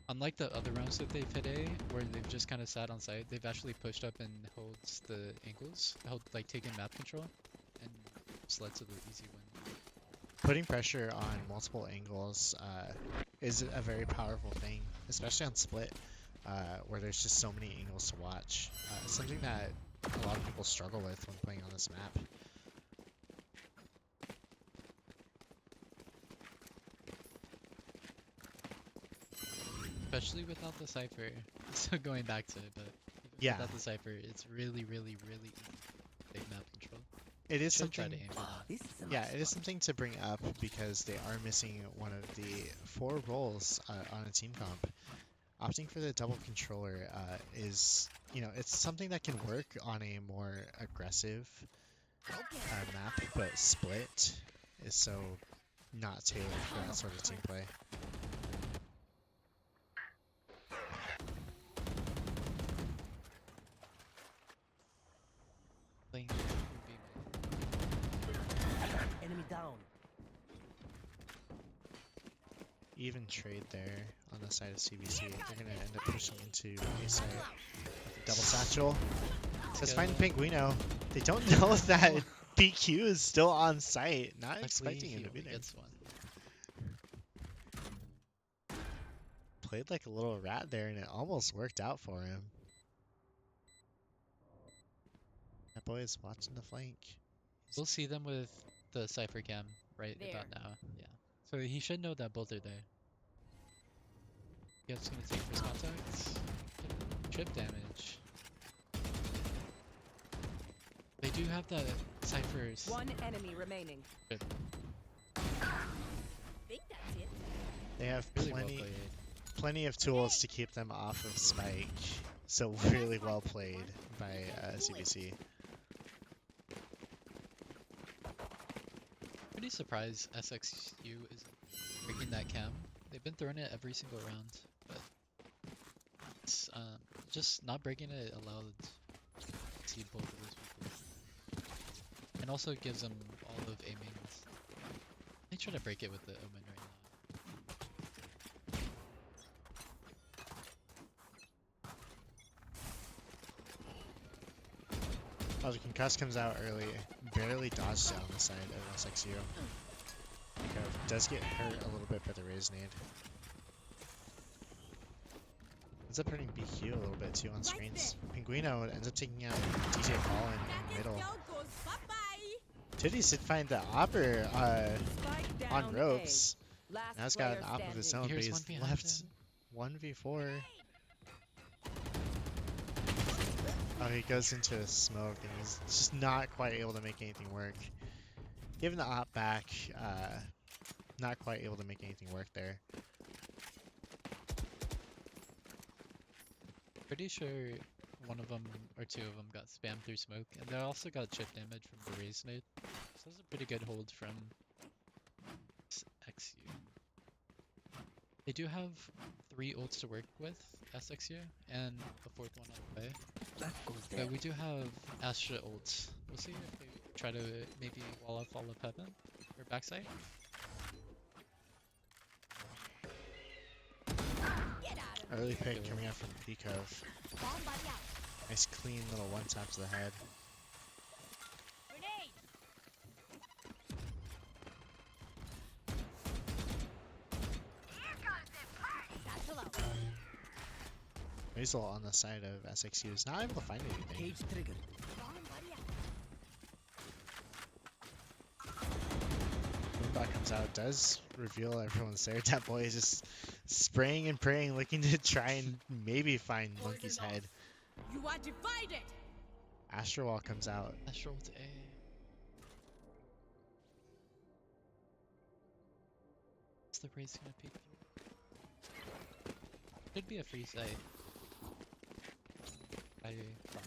[SPEAKER 2] Unlike the other rounds that they've hit A, where they've just kind of sat on site, they've actually pushed up and holds the angles, like taken map control, and just led to the easy win.
[SPEAKER 1] Putting pressure on multiple angles is a very powerful thing, especially on split, where there's just so many angles to watch. It's something that a lot of people struggle with when playing on this map.
[SPEAKER 2] Especially without the cipher. So going back to it, but
[SPEAKER 1] Yeah.
[SPEAKER 2] without the cipher, it's really, really, really easy to take map control.
[SPEAKER 1] It is
[SPEAKER 2] Should try
[SPEAKER 1] something.
[SPEAKER 2] to aim for that.
[SPEAKER 4] This is a
[SPEAKER 1] Yeah,
[SPEAKER 4] nice
[SPEAKER 1] it is
[SPEAKER 4] one.
[SPEAKER 1] something to bring up because they are missing one of the 4 roles on a team comp. Opting for the double controller is, it's something that can work on a more aggressive map, but split is so not tailored for that sort of team play.
[SPEAKER 2] Playing would be
[SPEAKER 4] Enemy down.
[SPEAKER 1] Even trade there on the side of CBC. They're going to end up pushing into a site with the double satchel. Says find Pinguino. They don't know that PQ is still on site. Not
[SPEAKER 2] Luckily,
[SPEAKER 1] expecting him
[SPEAKER 2] he
[SPEAKER 1] to be
[SPEAKER 2] only
[SPEAKER 1] there.
[SPEAKER 2] gets one.
[SPEAKER 1] Played like a little rat there and it almost worked out for him. That boy is watching the flank.
[SPEAKER 2] We'll see them with the cipher cam right
[SPEAKER 3] There.
[SPEAKER 2] about now. Yeah. So he should know that both are there. Guess gonna take first contact. Trip damage. They do have the ciphers.
[SPEAKER 5] One enemy remaining.
[SPEAKER 3] Think that's it.
[SPEAKER 1] They have
[SPEAKER 2] Really well
[SPEAKER 1] plenty,
[SPEAKER 2] played.
[SPEAKER 1] plenty of tools to keep them off of Spike. So really well played by CBC.
[SPEAKER 2] Pretty surprised SXU isn't breaking that cam. They've been throwing it every single round, but it's just not breaking it allowed to see both of those people. And also gives them all of aimings. They try to break it with the Omen right now.
[SPEAKER 1] Oh, the concuss comes out early. Barely dodged down the side of SXU. Does get hurt a little bit by the raise nade. Ends up hurting BQ a little bit too on screens. Pinguino ends up taking out DJ Ball in the middle. Titties did find the Opper
[SPEAKER 5] Spike down
[SPEAKER 1] on ropes.
[SPEAKER 5] A. Last
[SPEAKER 1] Now he's got an
[SPEAKER 5] player
[SPEAKER 1] op of his
[SPEAKER 5] standing.
[SPEAKER 1] own, but
[SPEAKER 2] Here's one
[SPEAKER 1] he's
[SPEAKER 2] behind
[SPEAKER 1] left
[SPEAKER 2] him.
[SPEAKER 1] 1v4. Oh, he goes into a smoke and he's just not quite able to make anything work. Given the op back, not quite able to make anything work there.
[SPEAKER 2] Pretty sure one of them or two of them got spammed through smoke, and they also got chip damage from the raise nade. So that's a pretty good hold from XU. They do have 3 ults to work with, SXU, and a 4th one on the way.
[SPEAKER 4] That goes there.
[SPEAKER 2] But we do have Astra ults. We'll see if they try to maybe wall off all of heaven or backside.
[SPEAKER 3] Get out of
[SPEAKER 1] Early
[SPEAKER 3] here.
[SPEAKER 1] pick coming out from Peakov.
[SPEAKER 3] Bomb buddy out.
[SPEAKER 1] Nice clean little one tap to the head.
[SPEAKER 3] Grenade. Satchel out.
[SPEAKER 1] Weasel on the side of SXU is not able to find anything.
[SPEAKER 4] Cage triggered.
[SPEAKER 3] Bomb buddy out.
[SPEAKER 1] Moonbot comes out, does reveal everyone's there. That boy is just spraying and praying, looking to try and maybe find Monkey's head.
[SPEAKER 3] You are divided.
[SPEAKER 1] Astro Wall comes out.
[SPEAKER 2] Astra ult A. Is the race gonna peek through? Should be a free site. I flash.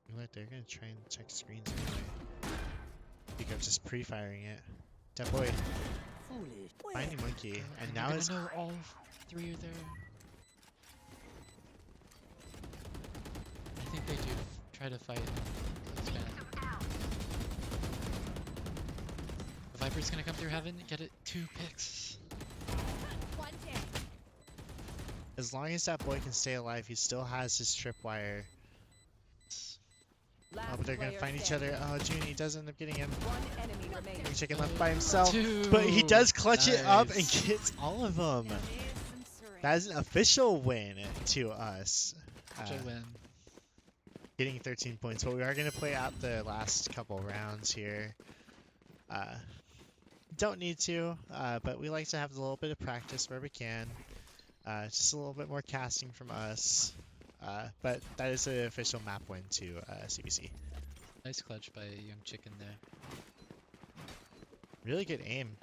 [SPEAKER 1] You know what? They're gonna try and check screens anyway. I think I'm just pre-firing it. That boy,
[SPEAKER 4] Foolish.
[SPEAKER 1] finding monkey, and
[SPEAKER 2] you're
[SPEAKER 1] now
[SPEAKER 2] gonna
[SPEAKER 1] it's
[SPEAKER 2] know all three are there. I think they do try to fight. It's gonna... The Viper's gonna come through heaven, get it 2 picks.
[SPEAKER 3] One down.
[SPEAKER 1] as long as that boy can stay alive, he still has his tripwire.
[SPEAKER 5] Last
[SPEAKER 1] Oh, but they're gonna
[SPEAKER 5] player
[SPEAKER 1] find each
[SPEAKER 5] standing.
[SPEAKER 1] other. Oh, Junie does end up getting him.
[SPEAKER 5] One enemy remaining.
[SPEAKER 1] He's checking left by himself, but he
[SPEAKER 2] Two.
[SPEAKER 1] does clutch it up and
[SPEAKER 2] Nice.
[SPEAKER 1] gets all of them.
[SPEAKER 3] There is some syringe.
[SPEAKER 1] That is an official win to us.
[SPEAKER 2] Such a win.
[SPEAKER 1] Getting 13 points, but we are going to play out the last couple rounds here. Don't need to, but we like to have a little bit of practice where we can. Just a little bit more casting from us. But that is an official map win to CBC.
[SPEAKER 2] Nice clutch by Young Chicken there.
[SPEAKER 1] Really good aim.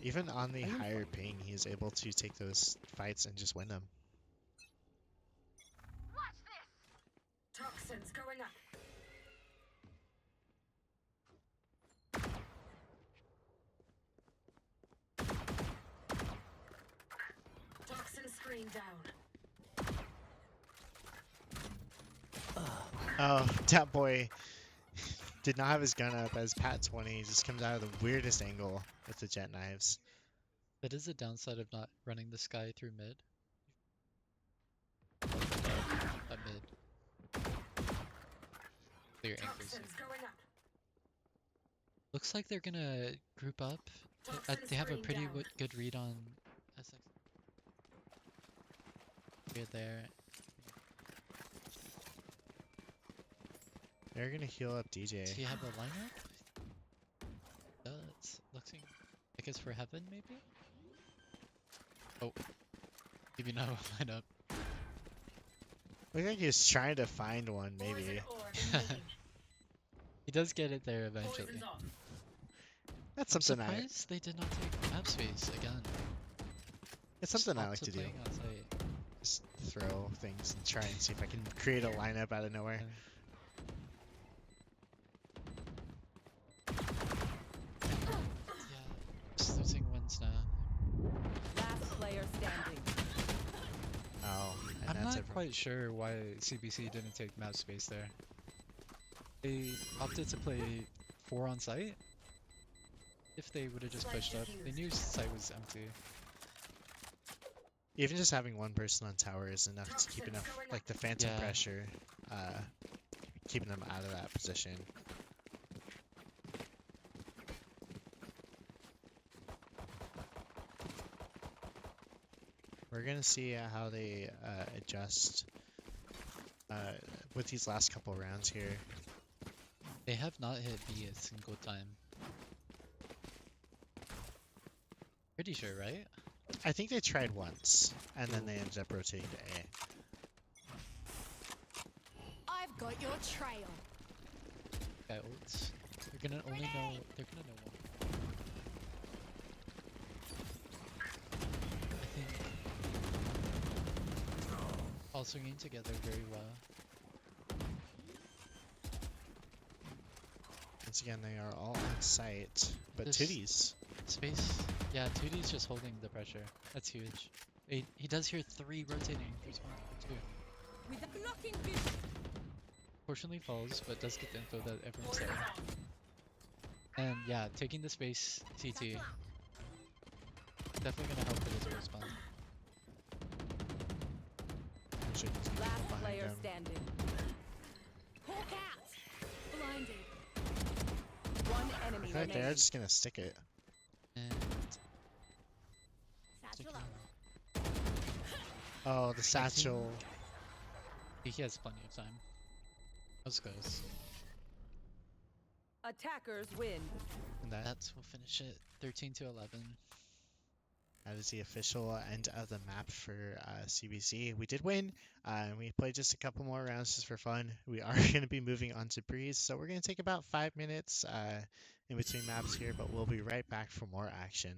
[SPEAKER 1] Even on the
[SPEAKER 2] Are you
[SPEAKER 1] higher ping, he's able to take those fights and just win them.
[SPEAKER 6] Toxins going up. Toxin screen down.
[SPEAKER 1] Oh, that boy did not have his gun up as Pat 20 just comes out of the weirdest angle with the jet knives.
[SPEAKER 2] That is the downside of not running the sky through mid. At mid. Clear anchors.
[SPEAKER 6] Toxins going up.
[SPEAKER 2] Looks like they're gonna group up.
[SPEAKER 6] Toxin
[SPEAKER 2] They have a
[SPEAKER 6] screen
[SPEAKER 2] pretty
[SPEAKER 6] down.
[SPEAKER 2] good read on SX. We're there.
[SPEAKER 1] They're gonna heal up DJ.
[SPEAKER 2] Do you have a lineup? It's looking. I guess for heaven maybe. Oh, maybe not a lineup.
[SPEAKER 1] Looks like he's trying to find one, maybe.
[SPEAKER 6] Poison orb emitting.
[SPEAKER 2] He does get it there eventually.
[SPEAKER 6] Poison's off.
[SPEAKER 1] That's
[SPEAKER 2] I'm
[SPEAKER 1] something
[SPEAKER 2] surprised they did not take map space again.
[SPEAKER 1] it's
[SPEAKER 2] Just
[SPEAKER 1] something I
[SPEAKER 2] opt
[SPEAKER 1] like to do.
[SPEAKER 2] playing on site.
[SPEAKER 1] Just throw things and try and see if I can create a lineup out of nowhere.
[SPEAKER 2] Yeah, just losing wins now.
[SPEAKER 5] Last player standing.
[SPEAKER 1] Oh, and
[SPEAKER 2] I'm
[SPEAKER 1] that's
[SPEAKER 2] not
[SPEAKER 1] it.
[SPEAKER 2] quite sure why CBC didn't take map space there. They opted to play 4 on site. If they would have just pushed up, they knew site was empty.
[SPEAKER 1] Even just having one person on tower is enough to keep enough, like the phantom
[SPEAKER 2] Yeah.
[SPEAKER 1] pressure, keeping them out of that position. We're gonna see how they adjust with these last couple rounds here.
[SPEAKER 2] They have not hit B a single time. Pretty sure, right?
[SPEAKER 1] I think they tried once, and then they ended up rotating to A.
[SPEAKER 3] I've got your trail.
[SPEAKER 2] Guy ults. They're gonna only know. They're gonna know one. I think all swinging together very well.
[SPEAKER 1] Once again, they are all on site, but
[SPEAKER 2] This-
[SPEAKER 1] Titties.
[SPEAKER 2] Space. Yeah, 2D's just holding the pressure. That's huge. He does hear 3 rotating. There's 1, 2.
[SPEAKER 3] With a blocking vision.
[SPEAKER 2] Fortunately falls, but does get the info that everyone's there. And yeah, taking the space TT. Definitely gonna help for this first spawn.
[SPEAKER 1] Should keep
[SPEAKER 5] Last
[SPEAKER 1] behind
[SPEAKER 5] player
[SPEAKER 1] them.
[SPEAKER 5] standing.
[SPEAKER 3] Hawk out. Blinded.
[SPEAKER 5] One
[SPEAKER 1] I
[SPEAKER 5] enemy
[SPEAKER 1] feel like they're
[SPEAKER 5] remaining.
[SPEAKER 1] just gonna stick it.
[SPEAKER 2] And
[SPEAKER 3] Satchel up.
[SPEAKER 1] Oh, the satchel.
[SPEAKER 2] he has plenty of time. Let's go.
[SPEAKER 5] Attackers win.
[SPEAKER 1] And
[SPEAKER 2] That will finish it 13 to 11.
[SPEAKER 1] that is the official end of the map for CBC. We did win. We played just a couple more rounds just for fun. We are going to be moving on to Breeze, so we're going to take about 5 minutes in between maps here, but we'll be right back for more action.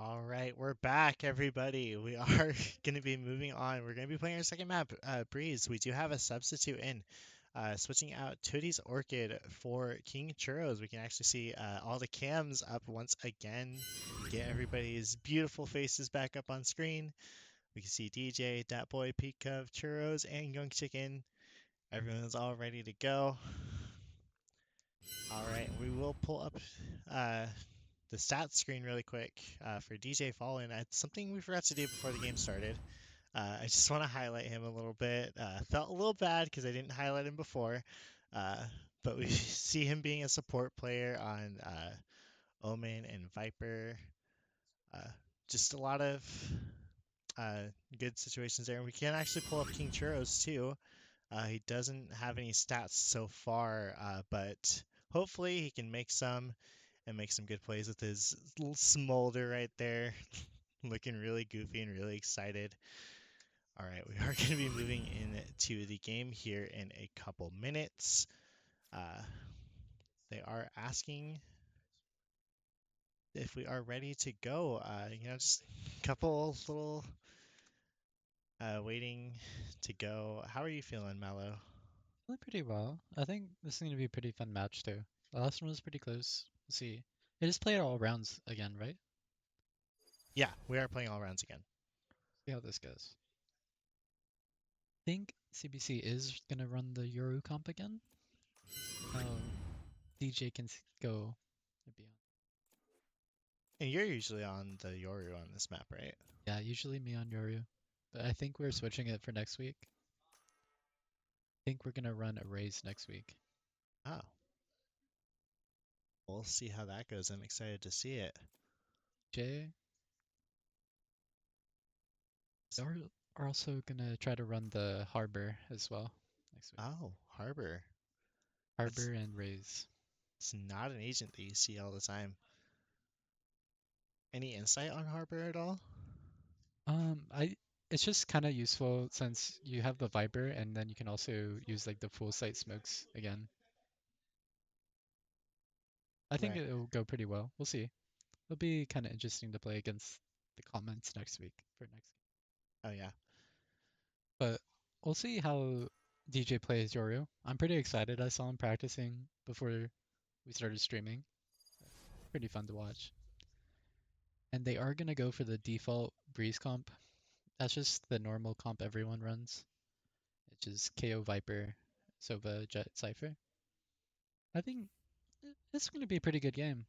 [SPEAKER 1] All right, we're back, everybody. We are going to be moving on. We're going to be playing our second map, Breeze. We do have a substitute in. Switching out Tootie's Orchid for King Churros. We can actually see all the cams up once again. Get everybody's beautiful faces back up on screen. We can see DJ, Dat Boy, Pika, Churros, and Young Chicken. Everyone's all ready to go. All right, we will pull up the stats screen really quick for DJ Fallen. It's something we forgot to do before the game started. I just want to highlight him a little bit. Felt a little bad because I didn't highlight him before, but we see him being a support player on Omen and Viper. Just a lot of good situations there. And we can actually pull up King Churros too. He doesn't have any stats so far, but hopefully he can make some and make some good plays with his little smolder right there. Looking really goofy and really excited. All right, we are going to be moving into the game here in a couple minutes. They are asking if we are ready to go. Just a couple little waiting to go. How are you feeling, Mello?
[SPEAKER 2] Feeling pretty well. I think this is going to be a pretty fun match too. The last one was pretty close. We'll see. They just play it all rounds again, right?
[SPEAKER 1] Yeah, we are playing all rounds again.
[SPEAKER 2] See how this goes. I think CBC is going to run the Yoru comp again. DJ can go beyond.
[SPEAKER 1] And you're usually on the Yoru on this map, right?
[SPEAKER 2] Yeah, usually me on Yoru. But I think we're switching it for next week. I think we're going to run Arrays next week.
[SPEAKER 1] Oh. We'll see how that goes. I'm excited to see it.
[SPEAKER 2] Jay are also going to try to run the Harbor as well next week.
[SPEAKER 1] Oh, Harbor.
[SPEAKER 2] Harbor and Rays.
[SPEAKER 1] It's not an agent that you see all the time. Any insight on Harbor at all?
[SPEAKER 2] It's just kind of useful since you have the Viper and then you can also use like the full site smokes again. I think
[SPEAKER 1] Right.
[SPEAKER 2] it'll go pretty well. We'll see. It'll be kind of interesting to play against the comments next week for next.
[SPEAKER 1] Oh yeah.
[SPEAKER 2] But we'll see how DJ plays Yoru. I'm pretty excited. I saw him practicing before we started streaming. Pretty fun to watch. And they are gonna go for the default Breeze comp. That's just the normal comp everyone runs. It's just KO Viper, Sova, Jet, Cypher. I think it's gonna be a pretty good game.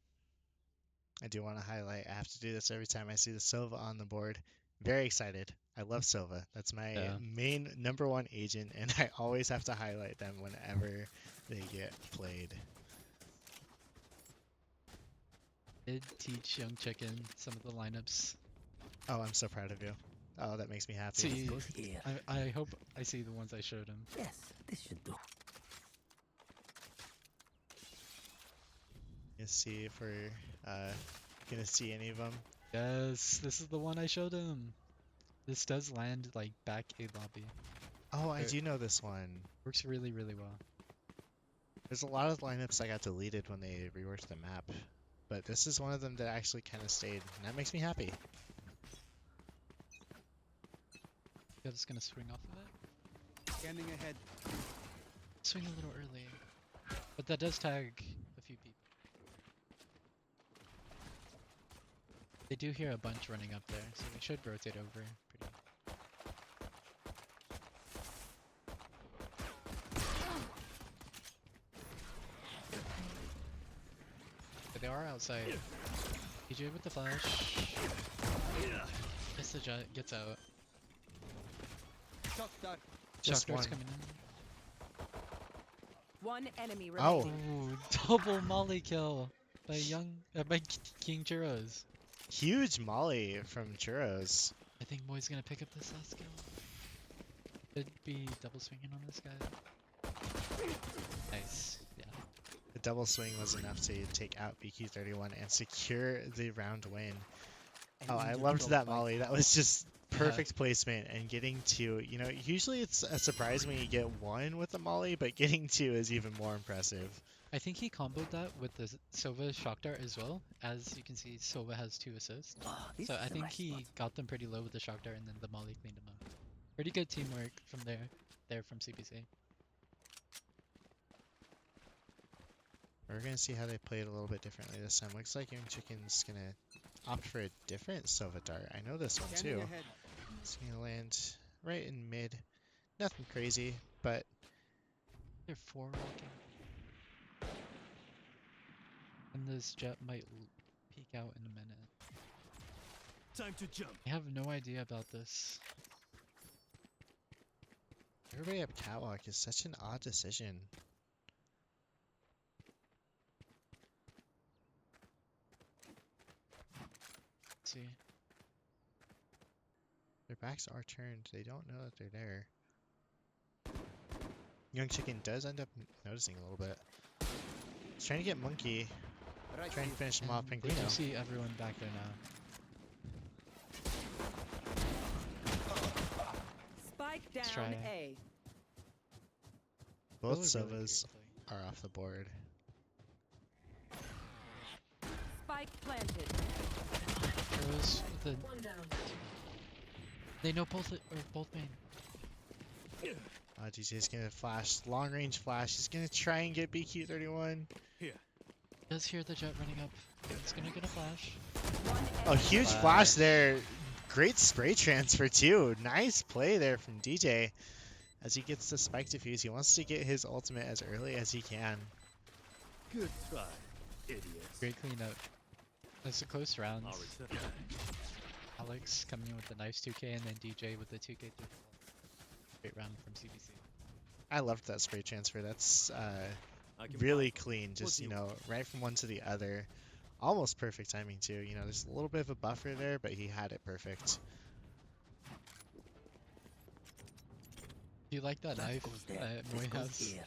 [SPEAKER 1] I do want to highlight, I have to do this every time I see the Sova on the board. Very excited. I love Sova. That's my main number one agent, and I always have to highlight them whenever they get played.
[SPEAKER 2] Did teach Young Chicken some of the lineups.
[SPEAKER 1] Oh, I'm so proud of you. Oh, that makes me happy.
[SPEAKER 2] See,
[SPEAKER 4] Goes here.
[SPEAKER 2] I hope I see the ones I showed him.
[SPEAKER 4] Yes, this should do.
[SPEAKER 1] Let's see if we're gonna see any of them.
[SPEAKER 2] Yes, this is the one I showed him. This does land like back a lobby.
[SPEAKER 1] Oh, I do know this one.
[SPEAKER 2] Works really, really well.
[SPEAKER 1] There's a lot of lineups that got deleted when they reworked the map, but this is one of them that actually kind of stayed, and that makes me happy.
[SPEAKER 2] Yeah, just gonna swing off of it.
[SPEAKER 4] Scanning ahead.
[SPEAKER 2] Swing a little early. But that does tag a few people. They do hear a bunch running up there, so we should rotate over pretty. But they are outside. DJ with the flash. Yes, the Jet gets out.
[SPEAKER 4] Shock dart.
[SPEAKER 1] Just
[SPEAKER 2] Shock dart's
[SPEAKER 1] one.
[SPEAKER 2] coming in.
[SPEAKER 5] One enemy
[SPEAKER 1] Oh.
[SPEAKER 5] remaining.
[SPEAKER 2] Ooh, double molly kill by King Churros.
[SPEAKER 1] Huge molly from Churros.
[SPEAKER 2] I think Moy's gonna pick up this last kill. Could be double swinging on this guy. Nice, yeah.
[SPEAKER 1] The double swing was enough to take out BQ31 and secure the round win. Oh, I loved that molly. That was just perfect placement, and getting two, usually it's a surprise when you get one with the molly, but getting two is even more impressive.
[SPEAKER 2] I think he comboed that with the Sova shock dart as well. As you can see, Sova has 2 assists.
[SPEAKER 4] Oh, this
[SPEAKER 2] So I
[SPEAKER 4] is a
[SPEAKER 2] think
[SPEAKER 4] nice
[SPEAKER 2] he
[SPEAKER 4] spot.
[SPEAKER 2] got them pretty low with the shock dart and then the molly cleaned them up. Pretty good teamwork from there from CPC.
[SPEAKER 1] We're gonna see how they play it a little bit differently this time. Looks like Young Chicken's gonna opt for a different Sova Dart. I know this one
[SPEAKER 4] Scanning
[SPEAKER 1] too.
[SPEAKER 4] ahead.
[SPEAKER 1] It's gonna land right in mid. Nothing crazy, but
[SPEAKER 2] They're 4 walking. And this jet might peek out in a minute.
[SPEAKER 4] Time to jump.
[SPEAKER 2] I have no idea about this.
[SPEAKER 1] everybody up catwalk is such an odd decision.
[SPEAKER 2] Let's see.
[SPEAKER 1] Their backs are turned. They don't know that they're there. Young Chicken does end up noticing a little bit. He's trying to get Monkey.
[SPEAKER 4] Right
[SPEAKER 1] Trying to
[SPEAKER 4] here.
[SPEAKER 1] finish him off.
[SPEAKER 2] And they do
[SPEAKER 1] Penguino.
[SPEAKER 2] see everyone back there now.
[SPEAKER 5] Spike
[SPEAKER 2] Let's
[SPEAKER 5] down
[SPEAKER 2] try.
[SPEAKER 5] A.
[SPEAKER 1] Both
[SPEAKER 2] Those are really
[SPEAKER 1] Sovas
[SPEAKER 2] good.
[SPEAKER 1] are off the board.
[SPEAKER 5] Spike planted.
[SPEAKER 2] Arrows, the
[SPEAKER 6] One down.
[SPEAKER 2] they know both main.
[SPEAKER 1] DJ's gonna flash. Long range flash. He's gonna try and get BQ31.
[SPEAKER 2] Does hear the jet running up. He's gonna get a flash.
[SPEAKER 5] One
[SPEAKER 1] Oh,
[SPEAKER 5] enemy
[SPEAKER 1] huge
[SPEAKER 2] Flash.
[SPEAKER 1] flash there. Great spray transfer too. Nice play there from DJ. As he gets the spike defuse, he wants to get his ultimate as early as he can.
[SPEAKER 4] Good try, idiots.
[SPEAKER 2] Great cleanup. That's a close round.
[SPEAKER 4] I'll return.
[SPEAKER 2] Alex coming in with the nice 2k and then DJ with the 2k through the wall. Great round from CBC.
[SPEAKER 1] I loved that spray transfer. That's
[SPEAKER 4] I can
[SPEAKER 1] really
[SPEAKER 4] buy.
[SPEAKER 1] clean. Just,
[SPEAKER 4] do
[SPEAKER 1] you
[SPEAKER 4] you
[SPEAKER 1] know, right from one to the other. Almost perfect timing too. You know, there's a little bit of a buffer there, but he had it perfect.
[SPEAKER 2] Do you like that
[SPEAKER 4] That
[SPEAKER 2] knife
[SPEAKER 4] goes there. This
[SPEAKER 2] Moy
[SPEAKER 4] goes
[SPEAKER 2] has?
[SPEAKER 4] here.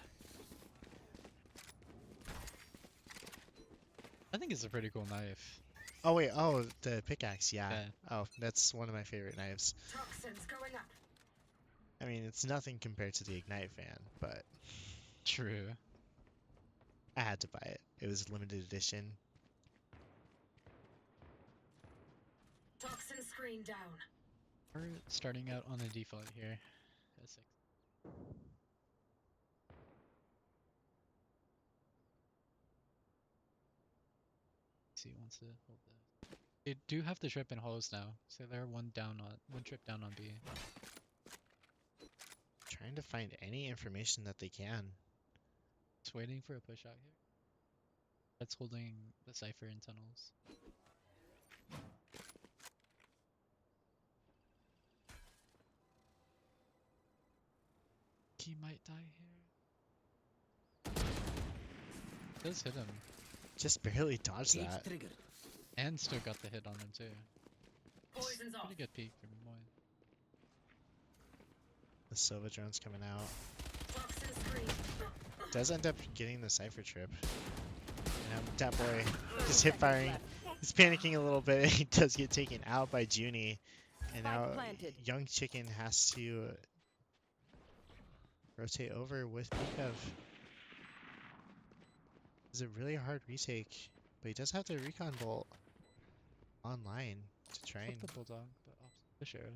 [SPEAKER 2] I think it's a pretty cool knife.
[SPEAKER 1] Oh wait, oh the pickaxe, yeah.
[SPEAKER 2] Yeah.
[SPEAKER 1] Oh, that's one of my favorite knives.
[SPEAKER 6] Toxins going up.
[SPEAKER 1] I mean, it's nothing compared to the Ignite fan, but
[SPEAKER 2] True.
[SPEAKER 1] I had to buy it. It was limited edition.
[SPEAKER 6] Toxin screen down.
[SPEAKER 2] We're starting out on a default here. S6. C wants to hold that. They do have the trip in hollows now, so they're one trip down on B.
[SPEAKER 1] Trying to find any information that they can.
[SPEAKER 2] Just waiting for a push out here. That's holding the cipher in tunnels. He might die here. Does hit him.
[SPEAKER 1] Just barely dodged
[SPEAKER 4] Cage
[SPEAKER 1] that.
[SPEAKER 4] triggered.
[SPEAKER 2] And still got the hit on him too.
[SPEAKER 6] Poison's off.
[SPEAKER 2] Pretty good peek from Moy.
[SPEAKER 1] The Sova drone's coming out.
[SPEAKER 6] Toxin screen.
[SPEAKER 1] Does end up getting the Cypher trip. That boy just hip firing. He's panicking a little bit. He does get taken out by Junie. And now
[SPEAKER 5] Spike planted.
[SPEAKER 1] Young Chicken has to rotate over with Mikov. It's a really hard retake, but he does have the recon bolt online to try and
[SPEAKER 2] Took the bulldog, but off the sheriff.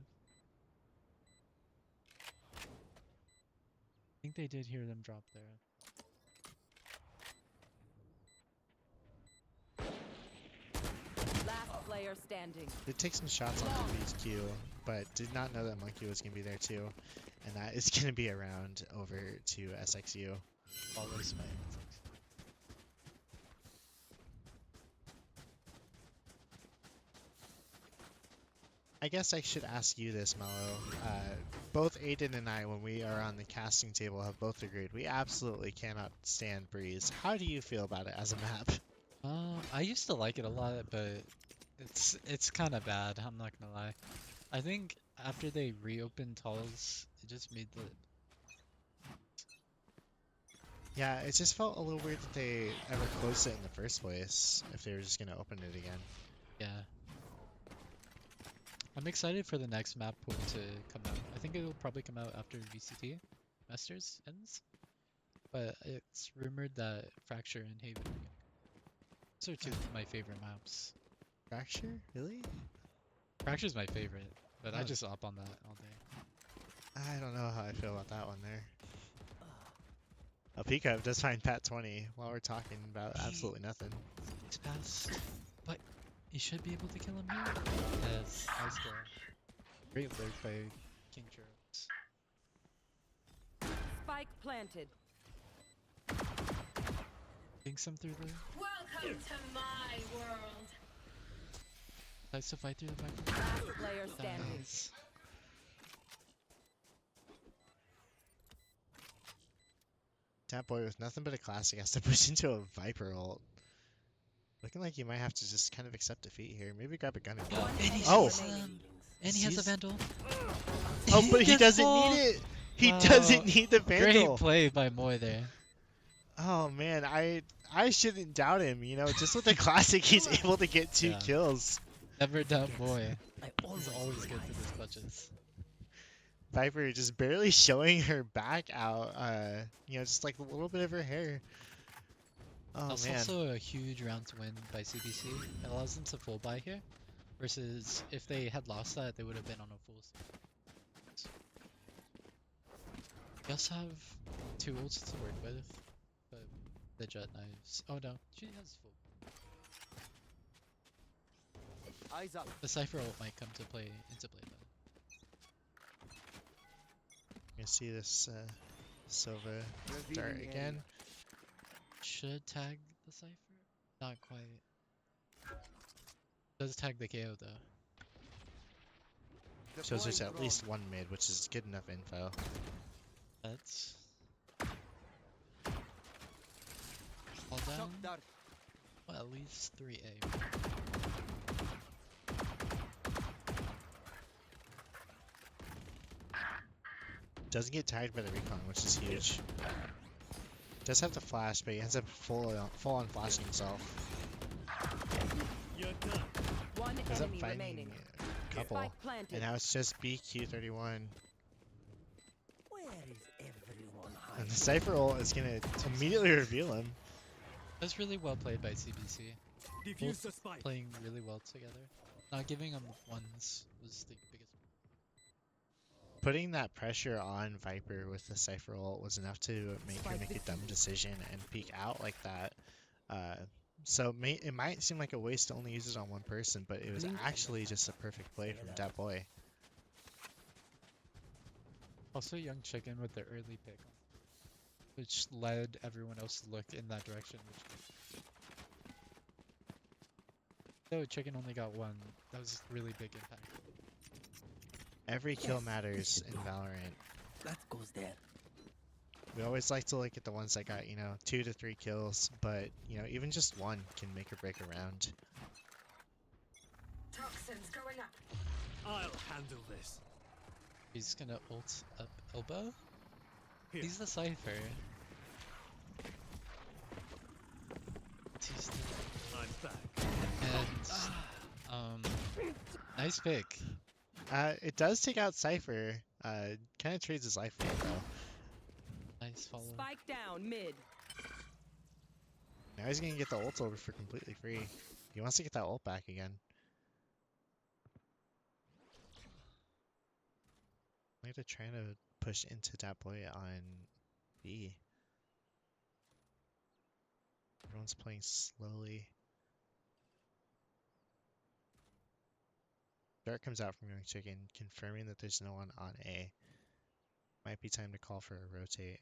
[SPEAKER 2] I think they did hear them drop there.
[SPEAKER 5] Last player standing.
[SPEAKER 1] did take some shots on BQ, but did not know that Monkey was going to be there too. And that is going to be a round over to SXU.
[SPEAKER 2] Follows my
[SPEAKER 1] I guess I should ask you this, Mello. Both Aiden and I, when we are on the casting table, have both agreed we absolutely cannot stand Breeze. How do you feel about it as a map?
[SPEAKER 2] I used to like it a lot, but it's kind of bad. I'm not gonna lie. I think after they reopened Talls, it just made the
[SPEAKER 1] Yeah, it just felt a little weird that they ever closed it in the first place, if they were just going to open it again.
[SPEAKER 2] yeah. I'm excited for the next map to come out. I think it'll probably come out after VCT Masters ends. but it's rumored that Fracture and Haven are gonna. Those are two of my favorite maps.
[SPEAKER 1] Fracture? Really?
[SPEAKER 2] Fracture's my favorite, but I
[SPEAKER 1] Oh.
[SPEAKER 2] just op on that all day.
[SPEAKER 1] I don't know how I feel about that one there. Pico does find Pat 20 while we're talking about absolutely nothing.
[SPEAKER 2] He's fast, but you should be able to kill him here. Yes, nice kill. Great lurk by King Churros.
[SPEAKER 5] Spike planted.
[SPEAKER 2] Getting some through the.
[SPEAKER 6] Welcome to my world.
[SPEAKER 2] Tries to fight through the back.
[SPEAKER 5] Last player standing.
[SPEAKER 2] Nice.
[SPEAKER 1] Tap Boy with nothing but a classic has to push into a Viper ult. Looking like you might have to just kind of accept defeat here. Maybe grab a gun and go.
[SPEAKER 5] One
[SPEAKER 2] And he
[SPEAKER 1] Oh!
[SPEAKER 2] sees them. And he has a
[SPEAKER 1] Sees-
[SPEAKER 2] Vandal.
[SPEAKER 1] Oh, but he
[SPEAKER 2] gets
[SPEAKER 1] doesn't
[SPEAKER 2] pulled.
[SPEAKER 1] need it! He
[SPEAKER 2] Wow.
[SPEAKER 1] doesn't need the
[SPEAKER 2] Great
[SPEAKER 1] Vandal!
[SPEAKER 2] play by Moy there.
[SPEAKER 1] Oh man, I shouldn't doubt him, you know, just with the classic he's able to get 2
[SPEAKER 2] Yeah.
[SPEAKER 1] kills.
[SPEAKER 2] Never doubt Moy.
[SPEAKER 4] I
[SPEAKER 2] He's always good for his clutches.
[SPEAKER 1] Viper just barely showing her back out, you know, just like a little bit of her hair. Oh
[SPEAKER 2] That's
[SPEAKER 1] man.
[SPEAKER 2] also a huge round to win by CBC. It allows them to full buy here, versus if they had lost that, they would have been on a full. We also have 2 ults to work with, but the jet knives. Oh no, she has full.
[SPEAKER 4] Eyes up.
[SPEAKER 2] The Cypher ult might come to play into play though.
[SPEAKER 1] You see this Silva dart
[SPEAKER 4] Revealing
[SPEAKER 1] again.
[SPEAKER 4] area.
[SPEAKER 2] Should tag the Cypher? Not quite. Does tag the KO though.
[SPEAKER 1] Shows there's
[SPEAKER 4] Deploying
[SPEAKER 1] at
[SPEAKER 4] drone.
[SPEAKER 1] least 1 mid, which is good enough info.
[SPEAKER 2] That's all down.
[SPEAKER 4] Shock dart.
[SPEAKER 2] Well, at least 3A.
[SPEAKER 1] Doesn't get tagged by the recon, which is huge. Does have the flash, but he ends up full on flashing himself.
[SPEAKER 4] You're done.
[SPEAKER 5] One
[SPEAKER 1] Ends up
[SPEAKER 5] enemy
[SPEAKER 1] fighting
[SPEAKER 5] remaining.
[SPEAKER 1] a couple,
[SPEAKER 5] Spike planted.
[SPEAKER 1] and now it's just BQ31.
[SPEAKER 4] Where is everyone
[SPEAKER 1] And
[SPEAKER 4] hiding?
[SPEAKER 1] the Cypher ult is gonna immediately reveal him.
[SPEAKER 2] That's really well played by CBC.
[SPEAKER 4] Defuse the spike.
[SPEAKER 2] Playing really well together. Not giving them ones was the biggest.
[SPEAKER 1] Putting that pressure on Viper with the Cypher ult was enough to make her make a dumb decision and peek out like that. So it might seem like a waste to only use it on one person, but it was actually just a perfect play from Dat Boy.
[SPEAKER 2] Also, Young Chicken with the early pick, which led everyone else to look in that direction. Though Chicken only got 1, that was really big impact.
[SPEAKER 1] Every kill matters in Valorant.
[SPEAKER 4] That goes there.
[SPEAKER 1] We always like to look at the ones that got, you know, 2 to 3 kills, but, you know, even just 1 can make or break a round.
[SPEAKER 6] Toxins going up.
[SPEAKER 4] I'll handle this.
[SPEAKER 2] He's gonna ult up elbow.
[SPEAKER 4] Here.
[SPEAKER 2] He's the Cypher. He's the-
[SPEAKER 4] I'm back.
[SPEAKER 2] And nice pick.
[SPEAKER 1] It does take out Cypher. Kind of trades his life for it, though.
[SPEAKER 2] Nice follow.
[SPEAKER 5] Spike down mid.
[SPEAKER 1] Now he's gonna get the ult over for completely free. He wants to get that ult back again. I'm gonna try to push into that boy on B. Everyone's playing slowly. Dart comes out from Young Chicken, confirming that there's no one on A. Might be time to call for a rotate.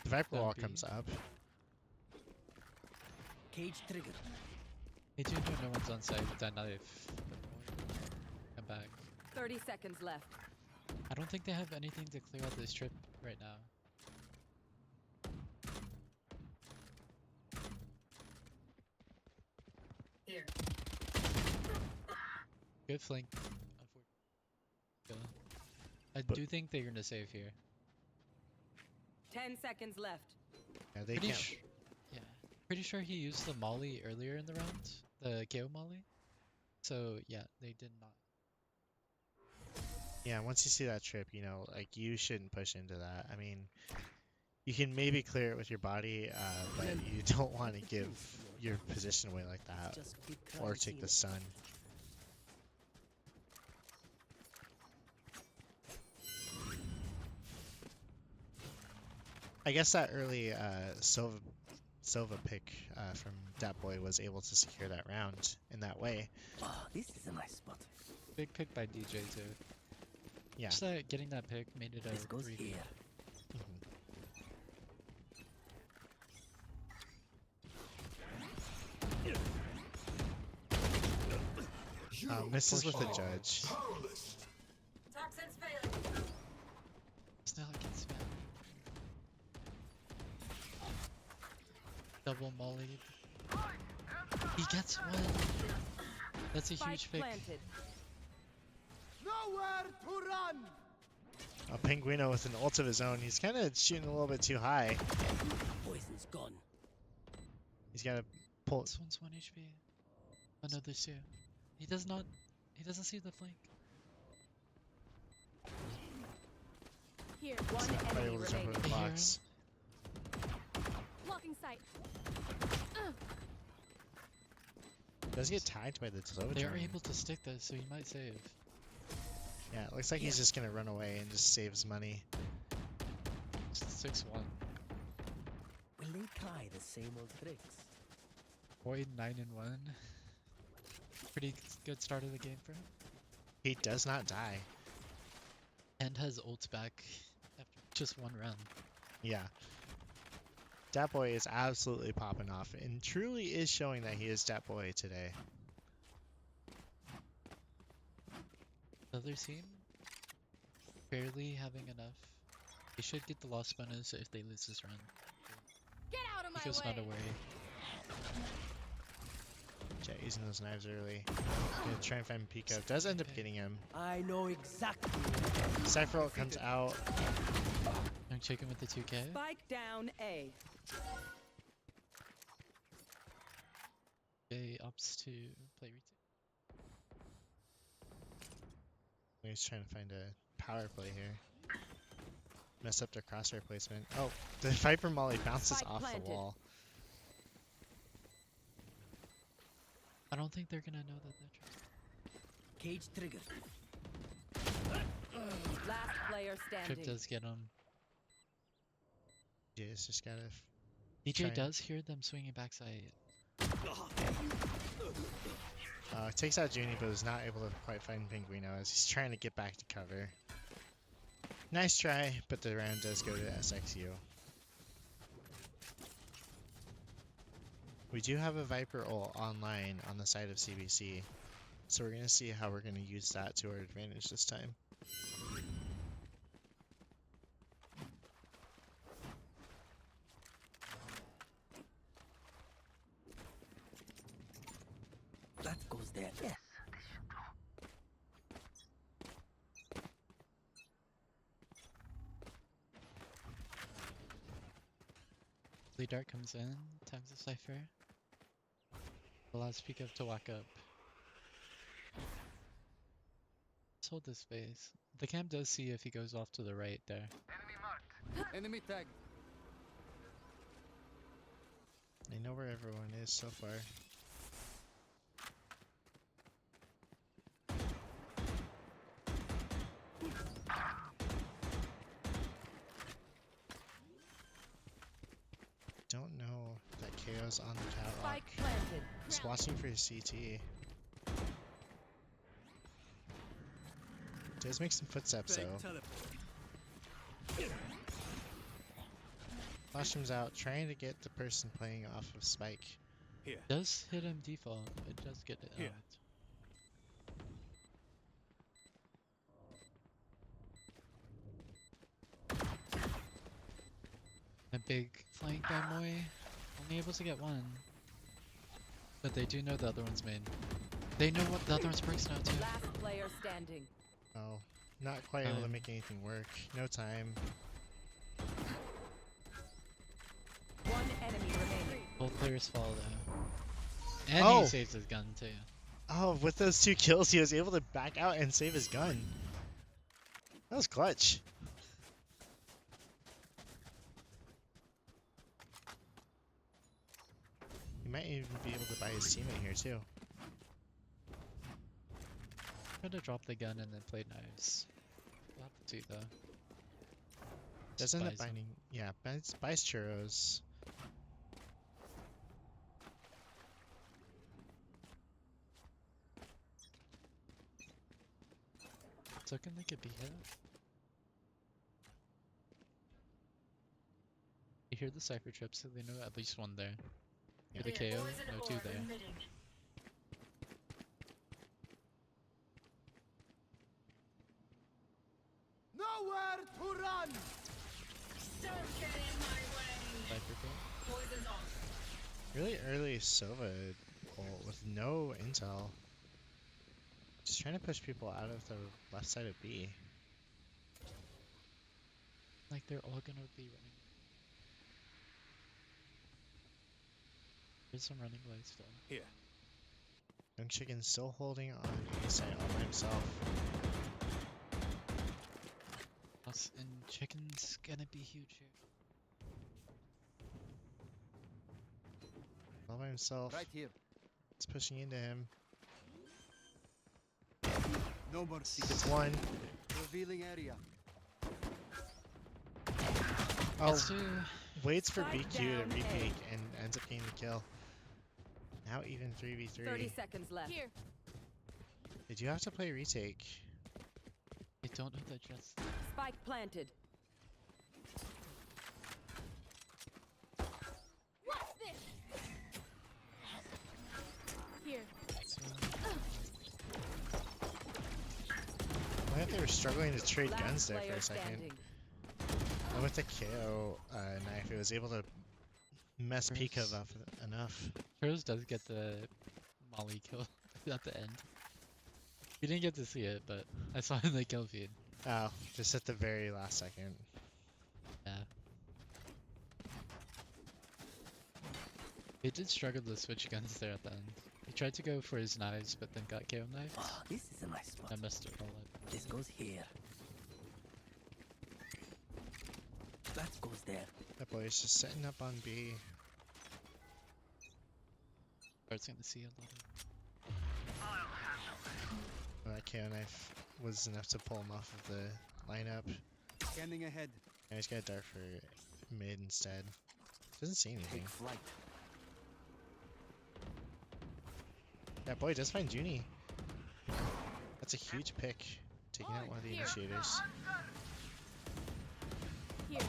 [SPEAKER 1] The Viper wall
[SPEAKER 2] B.
[SPEAKER 1] comes up.
[SPEAKER 4] Cage triggered.
[SPEAKER 2] Hey, do you know no one's on site with that knife? Come back.
[SPEAKER 5] 30 seconds left.
[SPEAKER 2] I don't think they have anything to clear out this trip right now.
[SPEAKER 6] Here.
[SPEAKER 2] Good flank. I
[SPEAKER 1] But-
[SPEAKER 2] do think they're gonna save here.
[SPEAKER 5] 10 seconds left.
[SPEAKER 1] Yeah, they
[SPEAKER 2] Pretty
[SPEAKER 1] can't.
[SPEAKER 2] sh- yeah. Pretty sure he used the molly earlier in the round, the KO molly. So yeah, they did not
[SPEAKER 1] Yeah, once you see that trip, you know, like you shouldn't push into that. I mean, you can maybe clear it with your body, but you don't want to give your position away like that
[SPEAKER 4] Just big
[SPEAKER 1] or
[SPEAKER 4] crime
[SPEAKER 1] take
[SPEAKER 4] scene.
[SPEAKER 1] the sun. I guess that early Silva pick from Dat Boy was able to secure that round in that way.
[SPEAKER 4] Ah, this is a nice spot.
[SPEAKER 2] Big pick by DJ too.
[SPEAKER 1] Yeah.
[SPEAKER 2] Just that getting that pick made it
[SPEAKER 4] This
[SPEAKER 2] a
[SPEAKER 4] goes
[SPEAKER 2] 3v.
[SPEAKER 4] here.
[SPEAKER 1] Misses with the judge.
[SPEAKER 6] Toxins failing.
[SPEAKER 2] Still gets spam. Double mollied. He gets one. That's a
[SPEAKER 5] Spike
[SPEAKER 2] huge pick.
[SPEAKER 5] planted.
[SPEAKER 1] A Penguino with an ult of his own. He's kind of shooting a little bit too high.
[SPEAKER 4] Poison's gone.
[SPEAKER 1] He's got to pull.
[SPEAKER 2] This one's 1 HP. Oh no, there's two. He does not. He doesn't see the flank.
[SPEAKER 3] Here.
[SPEAKER 5] One
[SPEAKER 1] Not quite
[SPEAKER 5] enemy
[SPEAKER 1] able to jump
[SPEAKER 5] remaining.
[SPEAKER 1] over the
[SPEAKER 2] They hear
[SPEAKER 1] box.
[SPEAKER 3] Blocking sight.
[SPEAKER 1] Does get tagged by the Deliver
[SPEAKER 2] They are
[SPEAKER 1] drone.
[SPEAKER 2] able to stick this, so he might save.
[SPEAKER 1] Yeah, it looks like he's just gonna run away and just save his money.
[SPEAKER 2] 6-1.
[SPEAKER 4] Will they try the same old tricks?
[SPEAKER 2] Void 9-1. Pretty good start of the game for him.
[SPEAKER 1] He does not die.
[SPEAKER 2] And has ults back after just one round.
[SPEAKER 1] Yeah. Dat Boy is absolutely popping off and truly is showing that he is Dat Boy today.
[SPEAKER 2] The other team, barely having enough. They should get the lost bonus if they lose this round.
[SPEAKER 3] Get out of my
[SPEAKER 2] Because not a
[SPEAKER 3] way.
[SPEAKER 2] worry.
[SPEAKER 1] Jet using those knives early. Gonna try and find Pico. Does end up getting him.
[SPEAKER 4] I know exactly.
[SPEAKER 1] Cypher ult comes out.
[SPEAKER 2] I'm checking with the 2K.
[SPEAKER 5] Spike down A.
[SPEAKER 2] They opts to play retake.
[SPEAKER 1] He's trying to find a power play here. Mess up their crosshair placement. Oh, the Viper Molly bounces
[SPEAKER 5] Spike
[SPEAKER 1] off
[SPEAKER 5] planted.
[SPEAKER 1] the wall.
[SPEAKER 2] I don't think they're gonna know that they're
[SPEAKER 4] Cage trigger.
[SPEAKER 5] Last player
[SPEAKER 2] Trip
[SPEAKER 5] standing.
[SPEAKER 2] does get him.
[SPEAKER 1] Yeah, it's just gotta.
[SPEAKER 2] DJ
[SPEAKER 1] Trying-
[SPEAKER 2] does hear them swinging backside.
[SPEAKER 1] Takes out Junie, but is not able to quite find Penguino as he's trying to get back to cover. Nice try, but the round does go to SXU. We do have a Viper ult online on the side of CBC, so we're going to see how we're going to use that to our advantage this time.
[SPEAKER 4] That goes there. Yes.
[SPEAKER 2] Blue Dart comes in, tags the Cypher. Allows Peek up to walk up. Let's hold this space. The cam does see if he goes off to the right there.
[SPEAKER 4] Enemy tag.
[SPEAKER 1] I know where everyone is so far. Don't know that KO's on the catwalk.
[SPEAKER 5] Spike planted.
[SPEAKER 1] Just watching for his CT. Does make some footsteps though. Flashham's out, trying to get the person playing off of Spike.
[SPEAKER 4] Here.
[SPEAKER 2] Does hit him default. It does get it
[SPEAKER 4] Here.
[SPEAKER 2] out. A big flank by Moy. Only able to get one. But they do know the other one's main. They know what the other one's breaks now too.
[SPEAKER 5] Last player standing.
[SPEAKER 1] Oh, not quite able to
[SPEAKER 2] Time.
[SPEAKER 1] make anything work. No time.
[SPEAKER 5] One enemy remaining.
[SPEAKER 2] Both players fall though. And
[SPEAKER 1] Oh!
[SPEAKER 2] he saves his gun too.
[SPEAKER 1] Oh, with those 2 kills, he was able to back out and save his gun. That was clutch. He might even be able to buy his teammate here too.
[SPEAKER 2] Try to drop the gun and then play knives. We'll have to see though.
[SPEAKER 1] Does
[SPEAKER 2] Just
[SPEAKER 1] end up
[SPEAKER 2] buys them.
[SPEAKER 1] binding. Yeah, buys churros.
[SPEAKER 2] It's looking like a B hit. You hear the cipher trip, so they know at least one there. Hear the
[SPEAKER 6] Clear.
[SPEAKER 2] KO,
[SPEAKER 6] Poison
[SPEAKER 2] no two
[SPEAKER 6] orb
[SPEAKER 2] there.
[SPEAKER 6] emitting.
[SPEAKER 4] Nowhere to run!
[SPEAKER 6] Don't get in my way.
[SPEAKER 2] Cipher kill.
[SPEAKER 6] Poison's off.
[SPEAKER 1] Really early Sova ult with no intel. Just trying to push people out of the left side of B.
[SPEAKER 2] Like they're all gonna be running. There's some running lights still.
[SPEAKER 4] Here.
[SPEAKER 1] Young Chicken still holding on A side all by himself.
[SPEAKER 2] Us and chicken's gonna be huge here.
[SPEAKER 1] All by himself.
[SPEAKER 4] Right here.
[SPEAKER 1] It's pushing into him.
[SPEAKER 4] No more
[SPEAKER 1] Gets one.
[SPEAKER 4] Revealing area.
[SPEAKER 1] Oh,
[SPEAKER 2] Let's do
[SPEAKER 1] waits for
[SPEAKER 5] Spike
[SPEAKER 1] BQ to
[SPEAKER 5] down A.
[SPEAKER 1] repeat and ends up getting the kill. Now even 3v3.
[SPEAKER 5] 30 seconds left.
[SPEAKER 3] Here.
[SPEAKER 1] Did you have to play retake?
[SPEAKER 2] I don't know that just
[SPEAKER 5] Spike planted.
[SPEAKER 3] What's this? Here.
[SPEAKER 1] I thought they were struggling to trade
[SPEAKER 5] Last
[SPEAKER 1] guns there for
[SPEAKER 5] player
[SPEAKER 1] a second.
[SPEAKER 5] standing.
[SPEAKER 1] And with the KO knife, it was able to mess Pika
[SPEAKER 2] First.
[SPEAKER 1] up enough.
[SPEAKER 2] Churros does get the molly kill at the end. You didn't get to see it, but I saw it in the kill feed.
[SPEAKER 1] Oh, just at the very last second.
[SPEAKER 2] Yeah. He did struggle to switch guns there at the end. He tried to go for his knives, but then got KO knifed.
[SPEAKER 4] Ah, this is a nice spot.
[SPEAKER 2] I messed it all up.
[SPEAKER 4] This goes here. That goes there.
[SPEAKER 1] That boy's just setting up on B.
[SPEAKER 2] Bart's gonna see a lot of.
[SPEAKER 1] That KO knife was enough to pull him off of the lineup.
[SPEAKER 4] Scanning ahead.
[SPEAKER 1] Now he's got a dart for mid instead. Doesn't see anything.
[SPEAKER 4] Take flight.
[SPEAKER 1] That boy does find Junie. That's a huge pick. Taking out one of the initiators.
[SPEAKER 3] Here.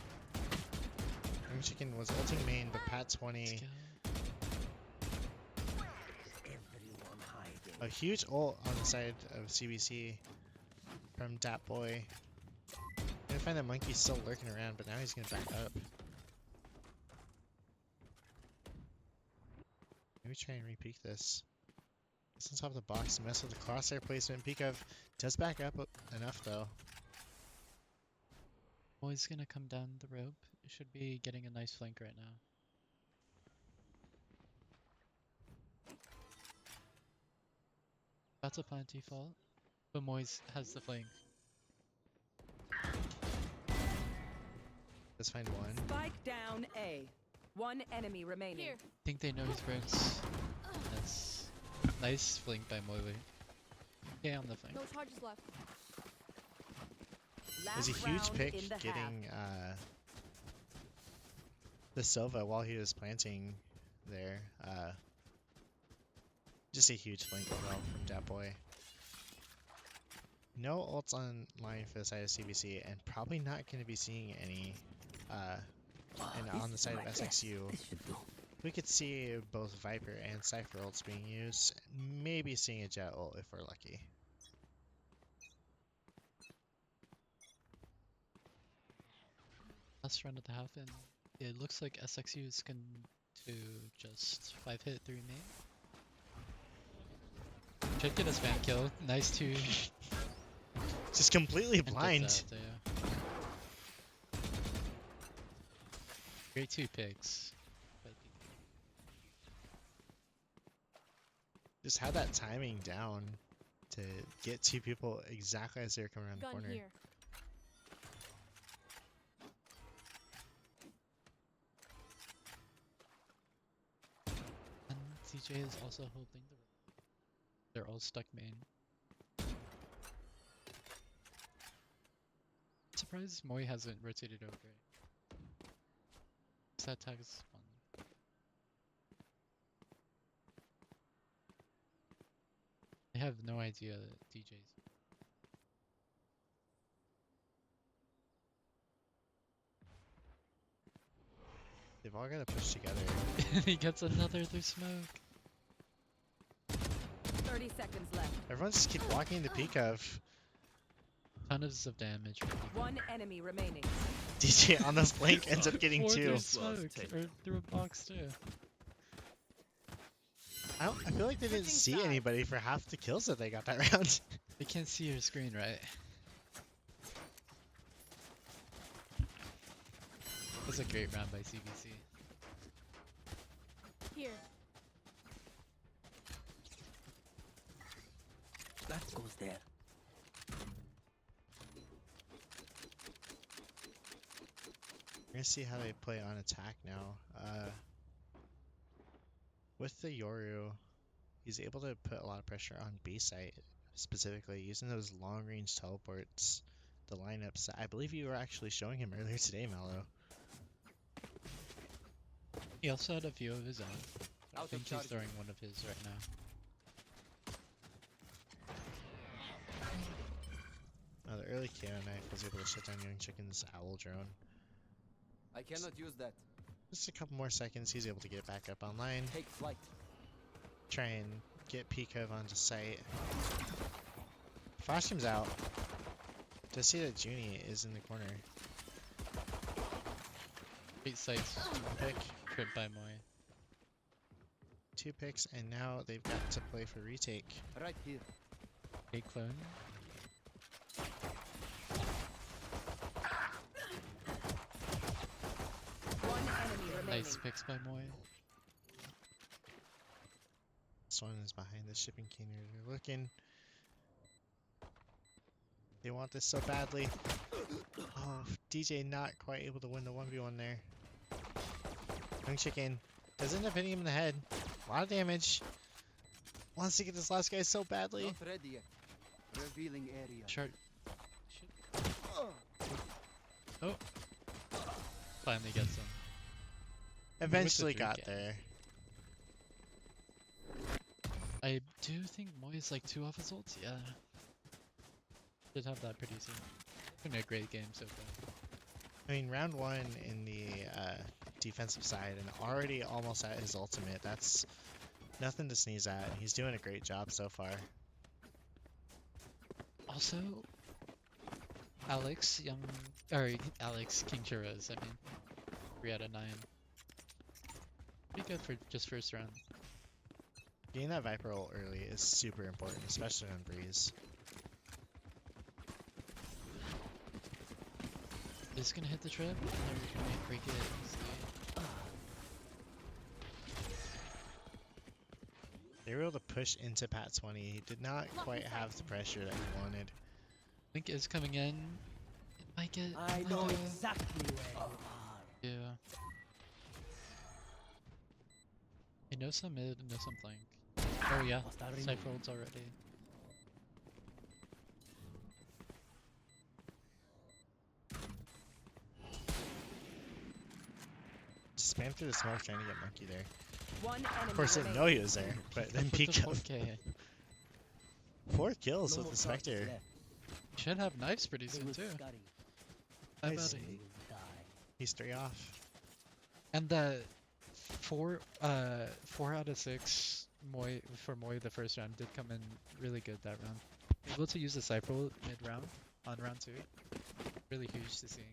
[SPEAKER 1] Young Chicken was ulting main, but Pat 20.
[SPEAKER 2] Let's go.
[SPEAKER 4] Everyone hiding.
[SPEAKER 1] A huge ult on the side of CBC from Dat Boy. Gonna find that monkey's still lurking around, but now he's gonna back up. Maybe try and re-peek this. It's on top of the box, mess with the crosshair placement. Peek of does back up enough though.
[SPEAKER 2] Boy's gonna come down the rope. It should be getting a nice flank right now. That's a plant default, but Moise has the flank.
[SPEAKER 1] Let's find one.
[SPEAKER 5] Spike down A. One enemy remaining.
[SPEAKER 3] Here.
[SPEAKER 2] I think they know his bricks. That's nice flank by Moile. Okay, on the flank.
[SPEAKER 3] No charges left.
[SPEAKER 1] It
[SPEAKER 5] Last
[SPEAKER 1] was a huge
[SPEAKER 5] round
[SPEAKER 1] pick
[SPEAKER 5] in the half.
[SPEAKER 1] getting the Silva while he was planting there. Just a huge flank as well from Dat Boy. No ults online for the side of CBC, and probably not going to be seeing any and
[SPEAKER 4] This
[SPEAKER 1] on the
[SPEAKER 4] is
[SPEAKER 1] side of
[SPEAKER 4] my guess.
[SPEAKER 1] SXU.
[SPEAKER 4] This should do.
[SPEAKER 1] We could see both Viper and Cypher ults being used. Maybe seeing a Jet ult if we're lucky.
[SPEAKER 2] Last run of the half, and it looks like SXU is going to just 5-hit 3 main. Should get a spam kill. Nice to
[SPEAKER 1] Just completely
[SPEAKER 2] and gets
[SPEAKER 1] blind.
[SPEAKER 2] that, yeah. Great 2 picks.
[SPEAKER 1] Just had that timing down to get two people exactly as they're coming around the
[SPEAKER 3] Gun
[SPEAKER 1] corner.
[SPEAKER 3] here.
[SPEAKER 2] DJ is also holding the. They're all stuck main. Surprised Moi hasn't rotated over. That tag is fun. I have no idea that DJ's.
[SPEAKER 1] They've all got to push together.
[SPEAKER 2] He gets another through smoke.
[SPEAKER 5] 30 seconds left.
[SPEAKER 1] Everyone just keep blocking the peek of
[SPEAKER 2] Tons of damage. From DK.
[SPEAKER 5] One enemy remaining.
[SPEAKER 1] DJ on this flank ends up getting
[SPEAKER 2] Or
[SPEAKER 1] two.
[SPEAKER 2] through smoke, or through a box too.
[SPEAKER 1] I feel like they didn't see
[SPEAKER 5] sides.
[SPEAKER 1] anybody for half the kills that they got that round.
[SPEAKER 2] They can't see your screen, right? That's a great round by CBC.
[SPEAKER 3] Here.
[SPEAKER 4] That goes there.
[SPEAKER 1] We're gonna see how they play on attack now. With the Yoru, he's able to put a lot of pressure on B site, specifically using those long range teleports, the lineups that I believe you were actually showing him earlier today, Mallow.
[SPEAKER 2] He also had a few of his own. I
[SPEAKER 4] Out of
[SPEAKER 2] think he's
[SPEAKER 4] charges.
[SPEAKER 2] throwing one of his right now.
[SPEAKER 1] The early KO knife was able to shut down Young Chicken's owl drone.
[SPEAKER 4] I cannot use that.
[SPEAKER 1] Just a couple more seconds, he's able to get back up online,
[SPEAKER 4] Take flight.
[SPEAKER 1] try and get Peekov onto site. Flash comes out to see that Junie is in the corner.
[SPEAKER 2] Great sights.
[SPEAKER 1] Pick,
[SPEAKER 2] Trip by Moi.
[SPEAKER 1] 2 picks, and now they've got to play for retake.
[SPEAKER 4] Right here.
[SPEAKER 2] Great clone.
[SPEAKER 5] One enemy remaining.
[SPEAKER 2] Nice picks by Moi.
[SPEAKER 1] This one is behind the shipping container. They're looking. They want this so badly. Oh, DJ not quite able to win the 1v1 there. Young Chicken does end up hitting him in the head. A lot of damage. Wants to get this last guy so badly.
[SPEAKER 4] Not ready yet. Revealing area.
[SPEAKER 2] Short. Oh. Finally gets him.
[SPEAKER 1] Eventually
[SPEAKER 2] With the
[SPEAKER 1] got
[SPEAKER 2] drink
[SPEAKER 1] there.
[SPEAKER 2] I do think Moi's like 2 off his ults, yeah. Should have that pretty soon. Been a great game so far.
[SPEAKER 1] I mean, round 1 in the defensive side and already almost at his ultimate. That's nothing to sneeze at. He's doing a great job so far.
[SPEAKER 2] Also, Alex King Churros, I mean. 3 out of 9. Pretty good for just first round.
[SPEAKER 1] Getting that Viper ult early is super important, especially on Breeze.
[SPEAKER 2] Is gonna hit the trip, and they're gonna break it easily.
[SPEAKER 1] They were able to push into Pat 20. He did not quite have the pressure that he wanted.
[SPEAKER 2] Link is coming in. It might get.
[SPEAKER 4] I know
[SPEAKER 2] another-
[SPEAKER 4] exactly where you are.
[SPEAKER 2] Yeah. He knows some mid and knows some flank. Oh yeah,
[SPEAKER 4] Hostile removed.
[SPEAKER 2] Cypher ults already.
[SPEAKER 1] Spam through the smoke trying to get Monkey there.
[SPEAKER 5] One enemy
[SPEAKER 1] Of course, didn't
[SPEAKER 5] remaining.
[SPEAKER 1] know he was there, but then peeked up.
[SPEAKER 2] Okay.
[SPEAKER 1] 4 kills
[SPEAKER 4] No
[SPEAKER 1] with
[SPEAKER 4] more
[SPEAKER 1] the
[SPEAKER 4] charges
[SPEAKER 1] Spectre.
[SPEAKER 4] left.
[SPEAKER 2] Should have knives pretty
[SPEAKER 4] They
[SPEAKER 2] soon
[SPEAKER 4] will
[SPEAKER 2] too.
[SPEAKER 4] scurry.
[SPEAKER 2] How
[SPEAKER 1] Nice.
[SPEAKER 2] about
[SPEAKER 4] They
[SPEAKER 2] it?
[SPEAKER 4] will die.
[SPEAKER 1] He's 3 off.
[SPEAKER 2] And the 4 out of 6 Moi for Moi the first round did come in really good that round. Able to use the Cypher ult mid round on round 2. Really huge to seeing.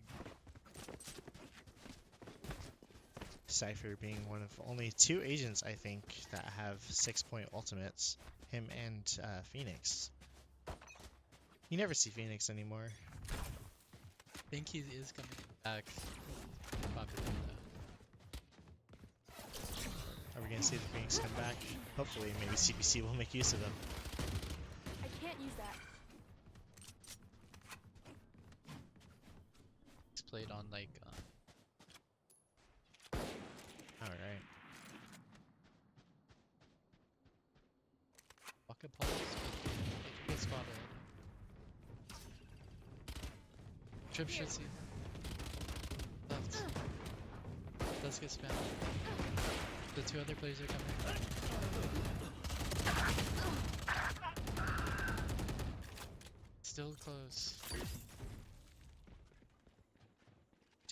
[SPEAKER 1] Cypher being one of only 2 agents, I think, that have 6-point ultimates. Him and Phoenix. You never see Phoenix anymore.
[SPEAKER 2] I think he is coming back. Popular though.
[SPEAKER 1] Are we gonna see the Phoenix come back? Hopefully, maybe CBC will make use of him.
[SPEAKER 3] I can't use that.
[SPEAKER 2] He's played on like
[SPEAKER 1] Alright.
[SPEAKER 2] Good pulse. Good spotted. Trip should see. Left. Does get spammed. The two other players are coming. Still close.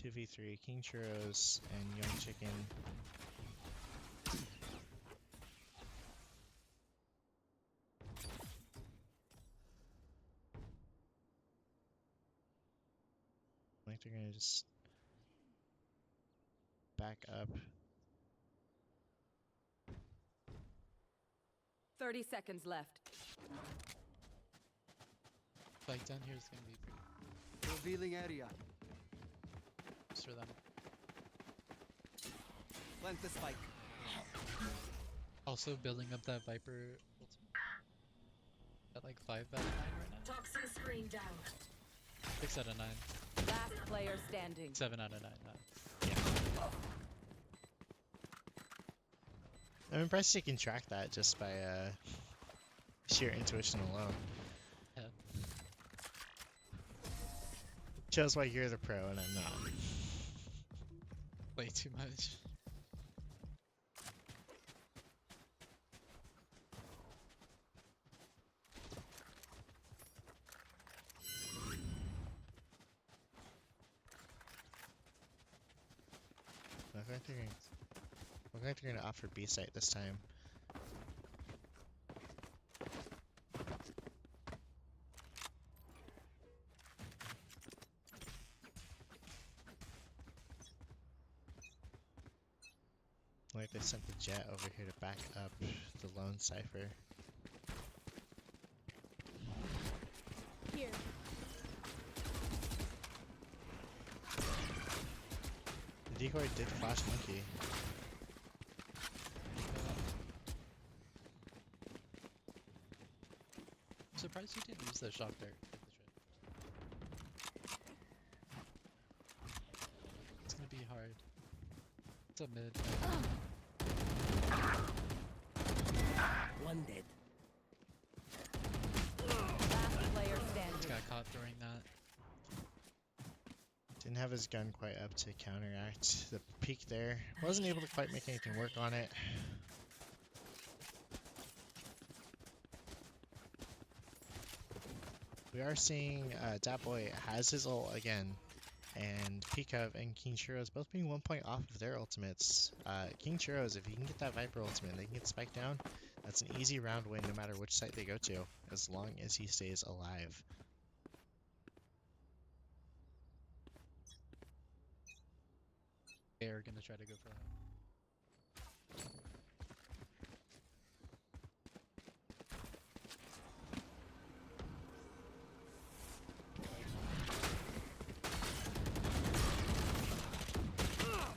[SPEAKER 1] 2v3, King Churros and Young Chicken. I think they're gonna just back up.
[SPEAKER 5] 30 seconds left.
[SPEAKER 2] Like down here is gonna be pretty
[SPEAKER 7] Revealing area.
[SPEAKER 2] close for them.
[SPEAKER 7] Plant the spike.
[SPEAKER 2] Also building up that Viper ultimate. At like 5 out of 9 right now?
[SPEAKER 6] Toxin screen down.
[SPEAKER 2] 6 out of 9.
[SPEAKER 5] Last player standing.
[SPEAKER 2] 7 out of 9 now.
[SPEAKER 1] I'm impressed you can track that just by sheer intuition alone.
[SPEAKER 2] Yeah.
[SPEAKER 1] Shows why you're the pro and I'm not.
[SPEAKER 2] Way too much.
[SPEAKER 1] Look like they're gonna offer B site this time. Like they sent the jet over here to back up the lone cipher.
[SPEAKER 3] Here.
[SPEAKER 1] The decoy did flash monkey.
[SPEAKER 2] I'm surprised you didn't use the shock dart at the trip. It's gonna be hard. It's a mid.
[SPEAKER 4] One dead.
[SPEAKER 5] Last player
[SPEAKER 2] Just
[SPEAKER 5] standing.
[SPEAKER 2] got caught throwing that.
[SPEAKER 1] Didn't have his gun quite up to counteract the peak there. Wasn't able to quite make anything work on it. We are seeing Dat Boy has his ult again, and Peekov and King Churros both being 1 point off of their ultimates. King Churros, if he can get that Viper ultimate, they can get spiked down. That's an easy round win no matter which site they go to, as long as he stays alive.
[SPEAKER 2] They're gonna try to go for that.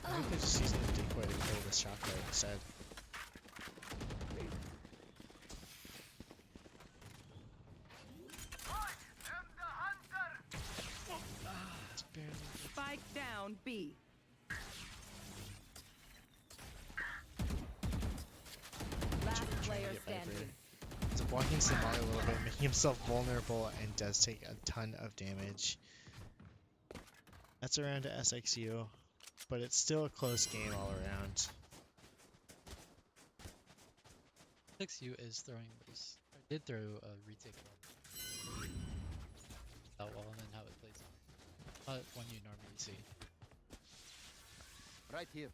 [SPEAKER 1] I think they're just using the decoy to play the shot dart instead.
[SPEAKER 2] It's barely.
[SPEAKER 5] Spike down B. Last
[SPEAKER 1] Trying to
[SPEAKER 5] player
[SPEAKER 1] get Viper.
[SPEAKER 5] standing.
[SPEAKER 1] He's blocking Samari a little bit, making himself vulnerable, and does take a ton of damage. That's around to SXU, but it's still a close game all around.
[SPEAKER 2] 6U is throwing this. Or did throw a retake wall. That wall and then how it plays out. Not one you normally see.
[SPEAKER 7] Right here.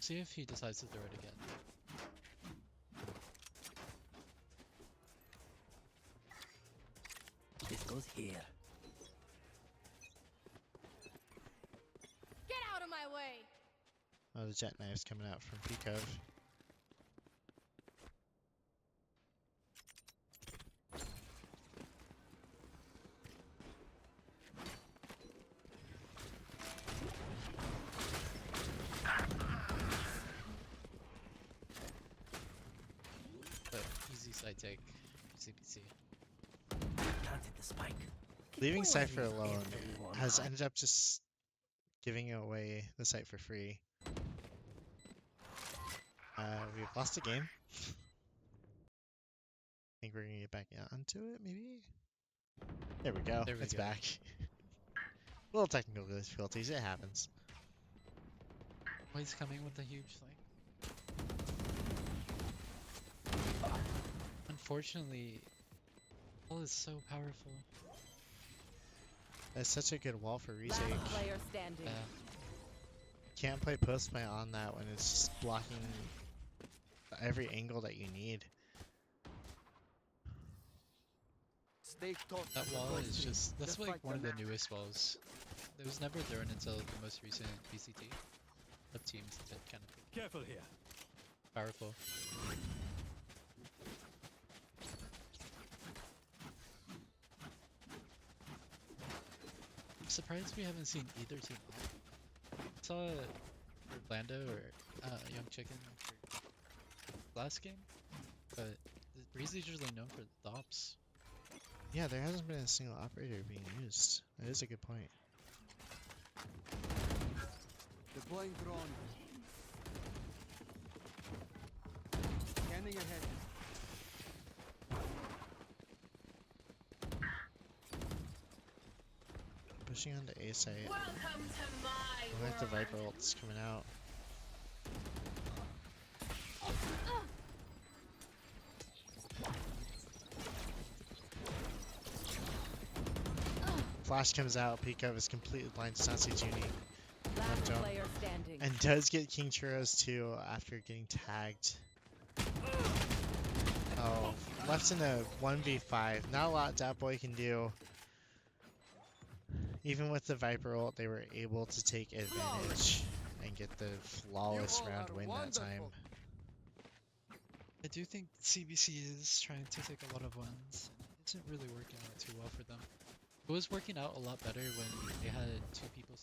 [SPEAKER 2] See if he decides to throw it again.
[SPEAKER 4] This goes here.
[SPEAKER 3] Get out of my way.
[SPEAKER 1] Oh, the jet knife's coming out from Peekov.
[SPEAKER 2] But easy side take. CPC.
[SPEAKER 4] Planted the spike.
[SPEAKER 1] Leaving
[SPEAKER 4] Why
[SPEAKER 1] Cypher
[SPEAKER 4] leave
[SPEAKER 1] alone
[SPEAKER 4] everyone
[SPEAKER 1] has
[SPEAKER 4] high?
[SPEAKER 1] ended up just giving away the site for free. We've lost a game. think we're gonna get back onto it, maybe? There we go.
[SPEAKER 2] There we
[SPEAKER 1] It's
[SPEAKER 2] go.
[SPEAKER 1] back. Little technical difficulties, it happens.
[SPEAKER 2] Oh, he's coming with a huge flank. Unfortunately, wall is so powerful.
[SPEAKER 1] That's such a good wall for retake.
[SPEAKER 5] Last player standing.
[SPEAKER 1] Can't play post plant on that when it's just blocking every angle that you need.
[SPEAKER 4] Stay taut.
[SPEAKER 2] That
[SPEAKER 4] as a
[SPEAKER 2] wall
[SPEAKER 4] voice
[SPEAKER 2] is
[SPEAKER 4] team.
[SPEAKER 2] just, that's like
[SPEAKER 4] fight
[SPEAKER 2] one of the
[SPEAKER 4] matter.
[SPEAKER 2] newest walls. It was never thrown until the most recent BCT of teams that kind of
[SPEAKER 7] Careful here.
[SPEAKER 2] powerful. I'm surprised we haven't seen either team off. I saw Orlando or Young Chicken for last game, but Breezy's usually known for the ops.
[SPEAKER 1] Yeah, there hasn't been a single operator being used. That is a good point.
[SPEAKER 4] Deploying drone. Scanning ahead.
[SPEAKER 1] Pushing onto A site.
[SPEAKER 6] Welcome to my
[SPEAKER 1] Look like the
[SPEAKER 6] world.
[SPEAKER 1] Viper ult's coming out. Flash comes out, Pico is completely blind to Sansi Juni.
[SPEAKER 5] Last
[SPEAKER 1] jump.
[SPEAKER 5] player standing.
[SPEAKER 1] And does get King Churros too after getting tagged. Oh, left in a 1v5. Not a lot Dat Boy can do. Even with the Viper ult, they were able to take advantage and get the flawless
[SPEAKER 4] You all
[SPEAKER 1] round
[SPEAKER 4] are
[SPEAKER 1] win that time.
[SPEAKER 4] wonderful.
[SPEAKER 2] I do think CBC is trying to take a lot of wins, and it isn't really working out too well for them. It was working out a lot better when they had two people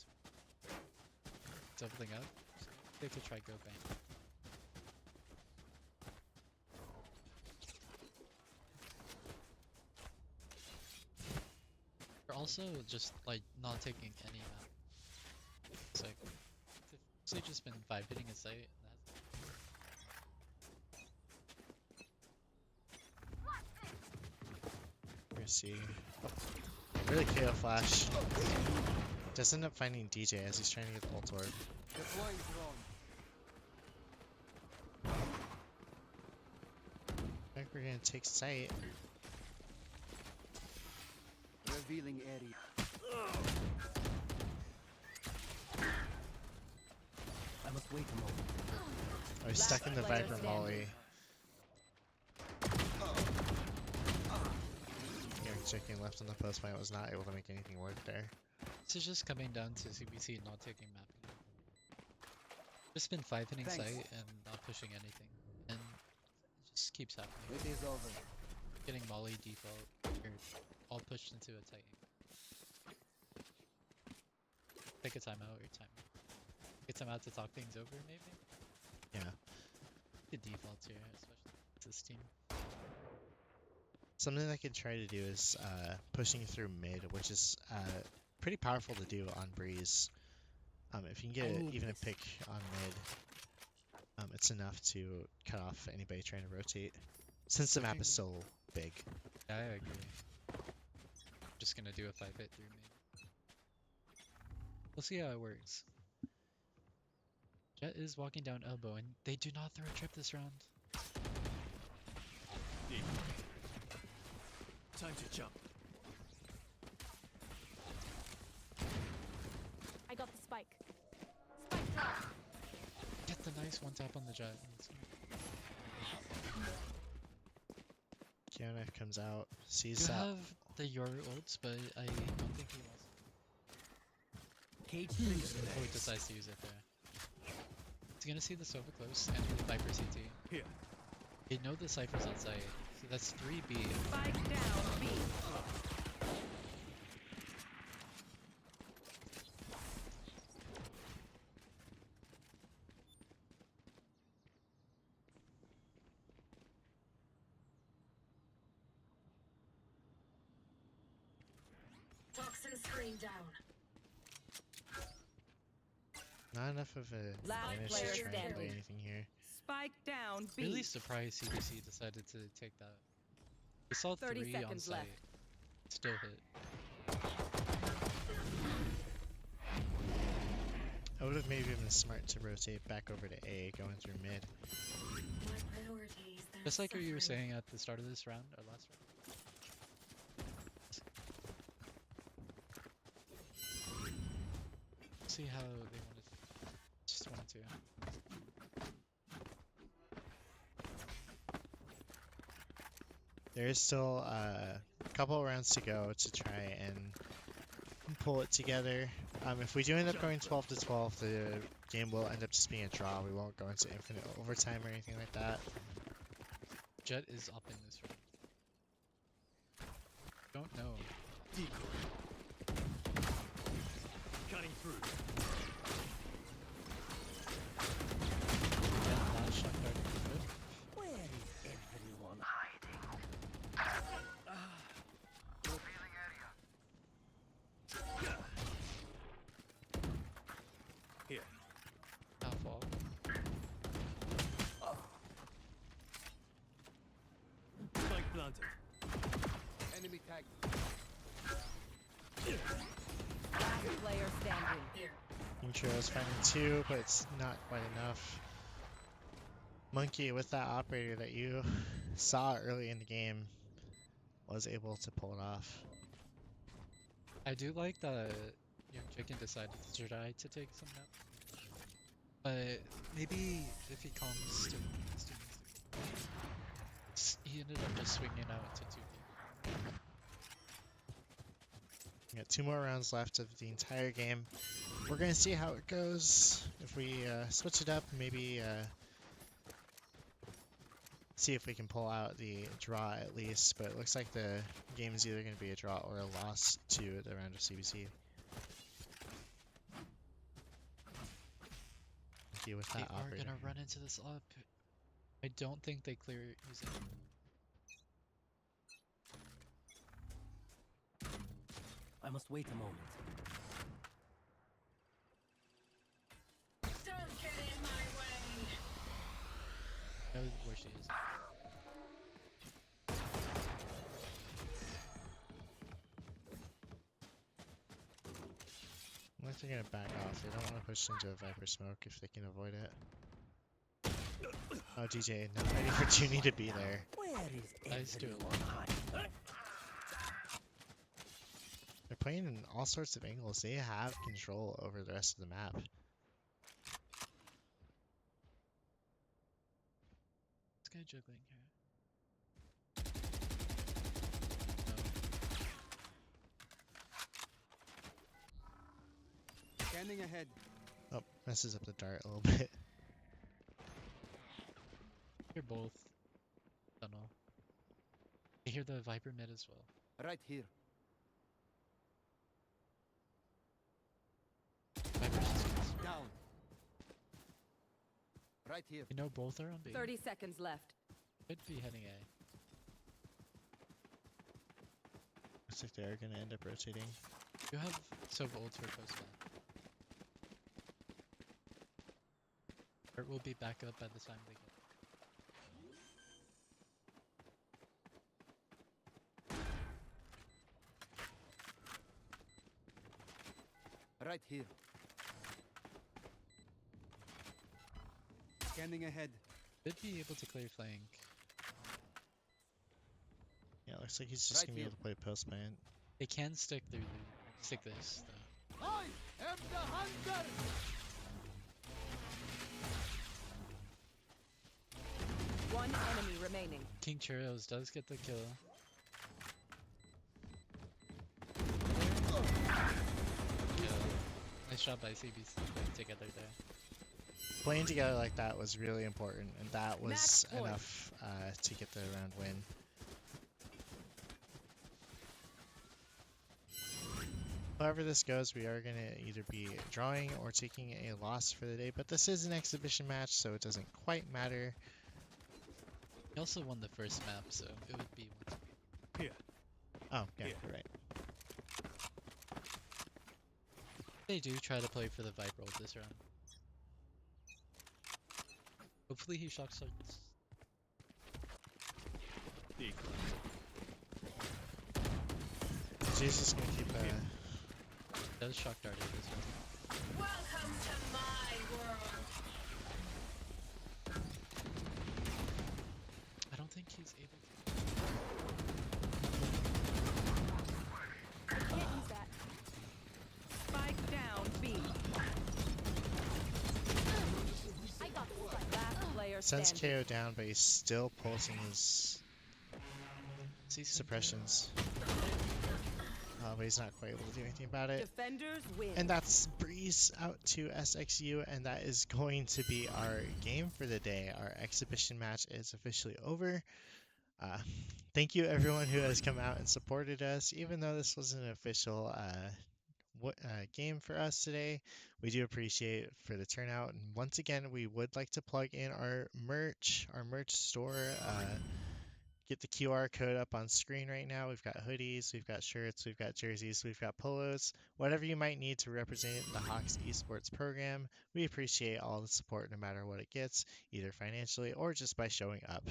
[SPEAKER 2] doubling up, so they could try go bang. They're also just like not taking any map. It's like they've mostly just been vibe hitting a site. And
[SPEAKER 1] We're gonna see. Oh, really KO flash. Does end up finding DJ as he's trying to get the ult orb.
[SPEAKER 4] Deploying drone.
[SPEAKER 1] I think we're gonna take site.
[SPEAKER 4] Revealing area. I must wait a moment.
[SPEAKER 1] Oh, he's
[SPEAKER 5] Last
[SPEAKER 1] stuck in the
[SPEAKER 5] player
[SPEAKER 1] Viper
[SPEAKER 5] standing.
[SPEAKER 1] molly. Young Chicken left on the post plant was not able to make anything work there.
[SPEAKER 2] this is just coming down to CBC not taking map. Just been five hitting
[SPEAKER 4] Thanks.
[SPEAKER 2] site and not pushing anything, and it just keeps happening.
[SPEAKER 4] It is over.
[SPEAKER 2] Getting molly default, or all pushed into a tight angle. Take a timeout or timeout. Get some out to talk things over, maybe?
[SPEAKER 1] Yeah.
[SPEAKER 2] The defaults here, especially with this team.
[SPEAKER 1] Something I could try to do is pushing through mid, which is pretty powerful to do on Breeze. If you can
[SPEAKER 4] I
[SPEAKER 1] get
[SPEAKER 4] need
[SPEAKER 1] even a
[SPEAKER 4] this.
[SPEAKER 1] pick on mid, it's enough to cut off anybody trying to rotate. Since the map is so big.
[SPEAKER 2] Yeah, I agree. Just gonna do a 5-hit through me. We'll see how it works. Jet is walking down elbow, and they do not throw a trip this round.
[SPEAKER 7] Time to jump.
[SPEAKER 3] I got the spike. Spike drop.
[SPEAKER 2] Get the nice one tap on the Jet.
[SPEAKER 1] Keanu comes out, sees
[SPEAKER 2] You
[SPEAKER 1] that.
[SPEAKER 2] have the Yor ults, but I don't think he wants.
[SPEAKER 4] Cage trigger.
[SPEAKER 2] Oh, he decides to use it there. He's gonna see the Sova close and the Viper CT.
[SPEAKER 7] Here.
[SPEAKER 2] They know the Cypher's on site, so that's 3B.
[SPEAKER 5] Spike down B.
[SPEAKER 6] Toxin screen down.
[SPEAKER 1] Not enough of a
[SPEAKER 5] Last
[SPEAKER 1] advantage
[SPEAKER 5] player
[SPEAKER 1] to try and play
[SPEAKER 5] standing.
[SPEAKER 1] anything here.
[SPEAKER 5] Spike down B.
[SPEAKER 2] Really surprised CBC decided to take that. We saw
[SPEAKER 3] 30
[SPEAKER 2] 3 on
[SPEAKER 3] seconds
[SPEAKER 2] site.
[SPEAKER 3] left.
[SPEAKER 2] Still hit.
[SPEAKER 1] I would have maybe been smart to rotate back over to A, going through mid.
[SPEAKER 6] My priorities, they're
[SPEAKER 2] Just like what you were
[SPEAKER 6] suffering.
[SPEAKER 2] saying at the start of this round, or last round. See how they wanted to.
[SPEAKER 1] There is still a couple rounds to go to try and pull it together. If we do end up going 12 to 12, the game will end up just being a draw. We won't go into infinite overtime or anything like that.
[SPEAKER 2] Jet is up in this round. Don't know.
[SPEAKER 4] Cutting through.
[SPEAKER 2] Jet last shot card. Good.
[SPEAKER 4] Where is everyone hiding? Here.
[SPEAKER 2] Half wall.
[SPEAKER 4] Spike planted. Enemy tag.
[SPEAKER 5] Last player standing.
[SPEAKER 6] Here.
[SPEAKER 1] Intro's finding 2, but it's not quite enough. Monkey, with that operator that you saw early in the game, was able to pull it off.
[SPEAKER 2] I do like that Young Chicken decided to try to take some nap. But maybe if he comes to he ended up just swinging out to 2 deep.
[SPEAKER 1] We got 2 more rounds left of the entire game. We're gonna see how it goes. If we switch it up, maybe see if we can pull out the draw at least. But it looks like the game is either gonna be a draw or a loss to the round of CBC. Monkey with
[SPEAKER 2] They
[SPEAKER 1] that
[SPEAKER 2] are
[SPEAKER 1] operator.
[SPEAKER 2] gonna run into this up. I don't think they clear using
[SPEAKER 4] I must wait a moment.
[SPEAKER 6] Don't get in my way.
[SPEAKER 2] know where she is.
[SPEAKER 1] Unless they're gonna back off, they don't want to push into a Viper smoke if they can avoid it. Oh, DJ, not ready for Junie to be there.
[SPEAKER 4] Where is
[SPEAKER 2] Nice dude.
[SPEAKER 4] everyone hiding?
[SPEAKER 1] They're playing in all sorts of angles. They have control over the rest of the map.
[SPEAKER 2] This guy juggling here.
[SPEAKER 4] Scanning ahead.
[SPEAKER 1] Oh, messes up the dart a little bit.
[SPEAKER 2] You're both tunnel. I hear the Viper mid as well.
[SPEAKER 4] Right here.
[SPEAKER 2] Viper's just
[SPEAKER 4] Down. Right here.
[SPEAKER 2] you know both are on B.
[SPEAKER 3] 30 seconds left.
[SPEAKER 2] Could be heading A.
[SPEAKER 1] Looks like they're gonna end up rotating.
[SPEAKER 2] You have Sova ult for post ban. Or it will be back up by the time they get.
[SPEAKER 4] Right here. Scanning ahead.
[SPEAKER 2] Should be able to clear flank.
[SPEAKER 1] Yeah, looks like he's just
[SPEAKER 4] Right
[SPEAKER 1] gonna be able
[SPEAKER 4] here.
[SPEAKER 1] to play post man.
[SPEAKER 2] They can stick through stick this though.
[SPEAKER 4] I am the hunter.
[SPEAKER 3] One enemy remaining.
[SPEAKER 2] King Churros does get the kill. Kill. Nice shot by CBC playing together there.
[SPEAKER 1] Playing together like that was really important, and that was
[SPEAKER 3] Match point.
[SPEAKER 1] enough to get the round win. However this goes, we are going to either be drawing or taking a loss for the day, but this is an exhibition match, so it doesn't quite matter.
[SPEAKER 2] He also won the first map, so it would be one.
[SPEAKER 4] Here.
[SPEAKER 1] Oh, yeah,
[SPEAKER 4] Yeah.
[SPEAKER 1] you're right.
[SPEAKER 2] They do try to play for the Viper ult this round. Hopefully he shock starts.
[SPEAKER 1] Jesus gonna keep
[SPEAKER 2] Does shock dart it as well.
[SPEAKER 6] Welcome to my world.
[SPEAKER 2] I don't think he's able to.
[SPEAKER 3] Can't use that.
[SPEAKER 5] Spike down B.
[SPEAKER 3] I got the spike.
[SPEAKER 5] Last player
[SPEAKER 1] sends
[SPEAKER 5] standing.
[SPEAKER 1] KO down, but he's still pulsing his
[SPEAKER 2] See
[SPEAKER 1] suppressions. But he's not quite able to do anything about it.
[SPEAKER 5] Defenders win.
[SPEAKER 1] And that's Breeze out to SXU, and that is going to be our game for the day. Our exhibition match is officially over. Thank you everyone who has come out and supported us, even though this wasn't an official game for us today. We do appreciate it for the turnout. And once again, we would like to plug in our merch store. Get the QR code up on screen right now. We've got hoodies, we've got shirts, we've got jerseys, we've got polos, whatever you might need to represent the Hawks esports program. We appreciate all the support no matter what it gets, either financially or just by showing up.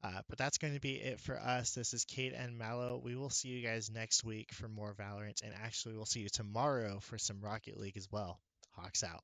[SPEAKER 1] But that's going to be it for us. This is Kate and Mallow. We will see you guys next week for more Valorant, and actually we'll see you tomorrow for some Rocket League as well. Hawks out.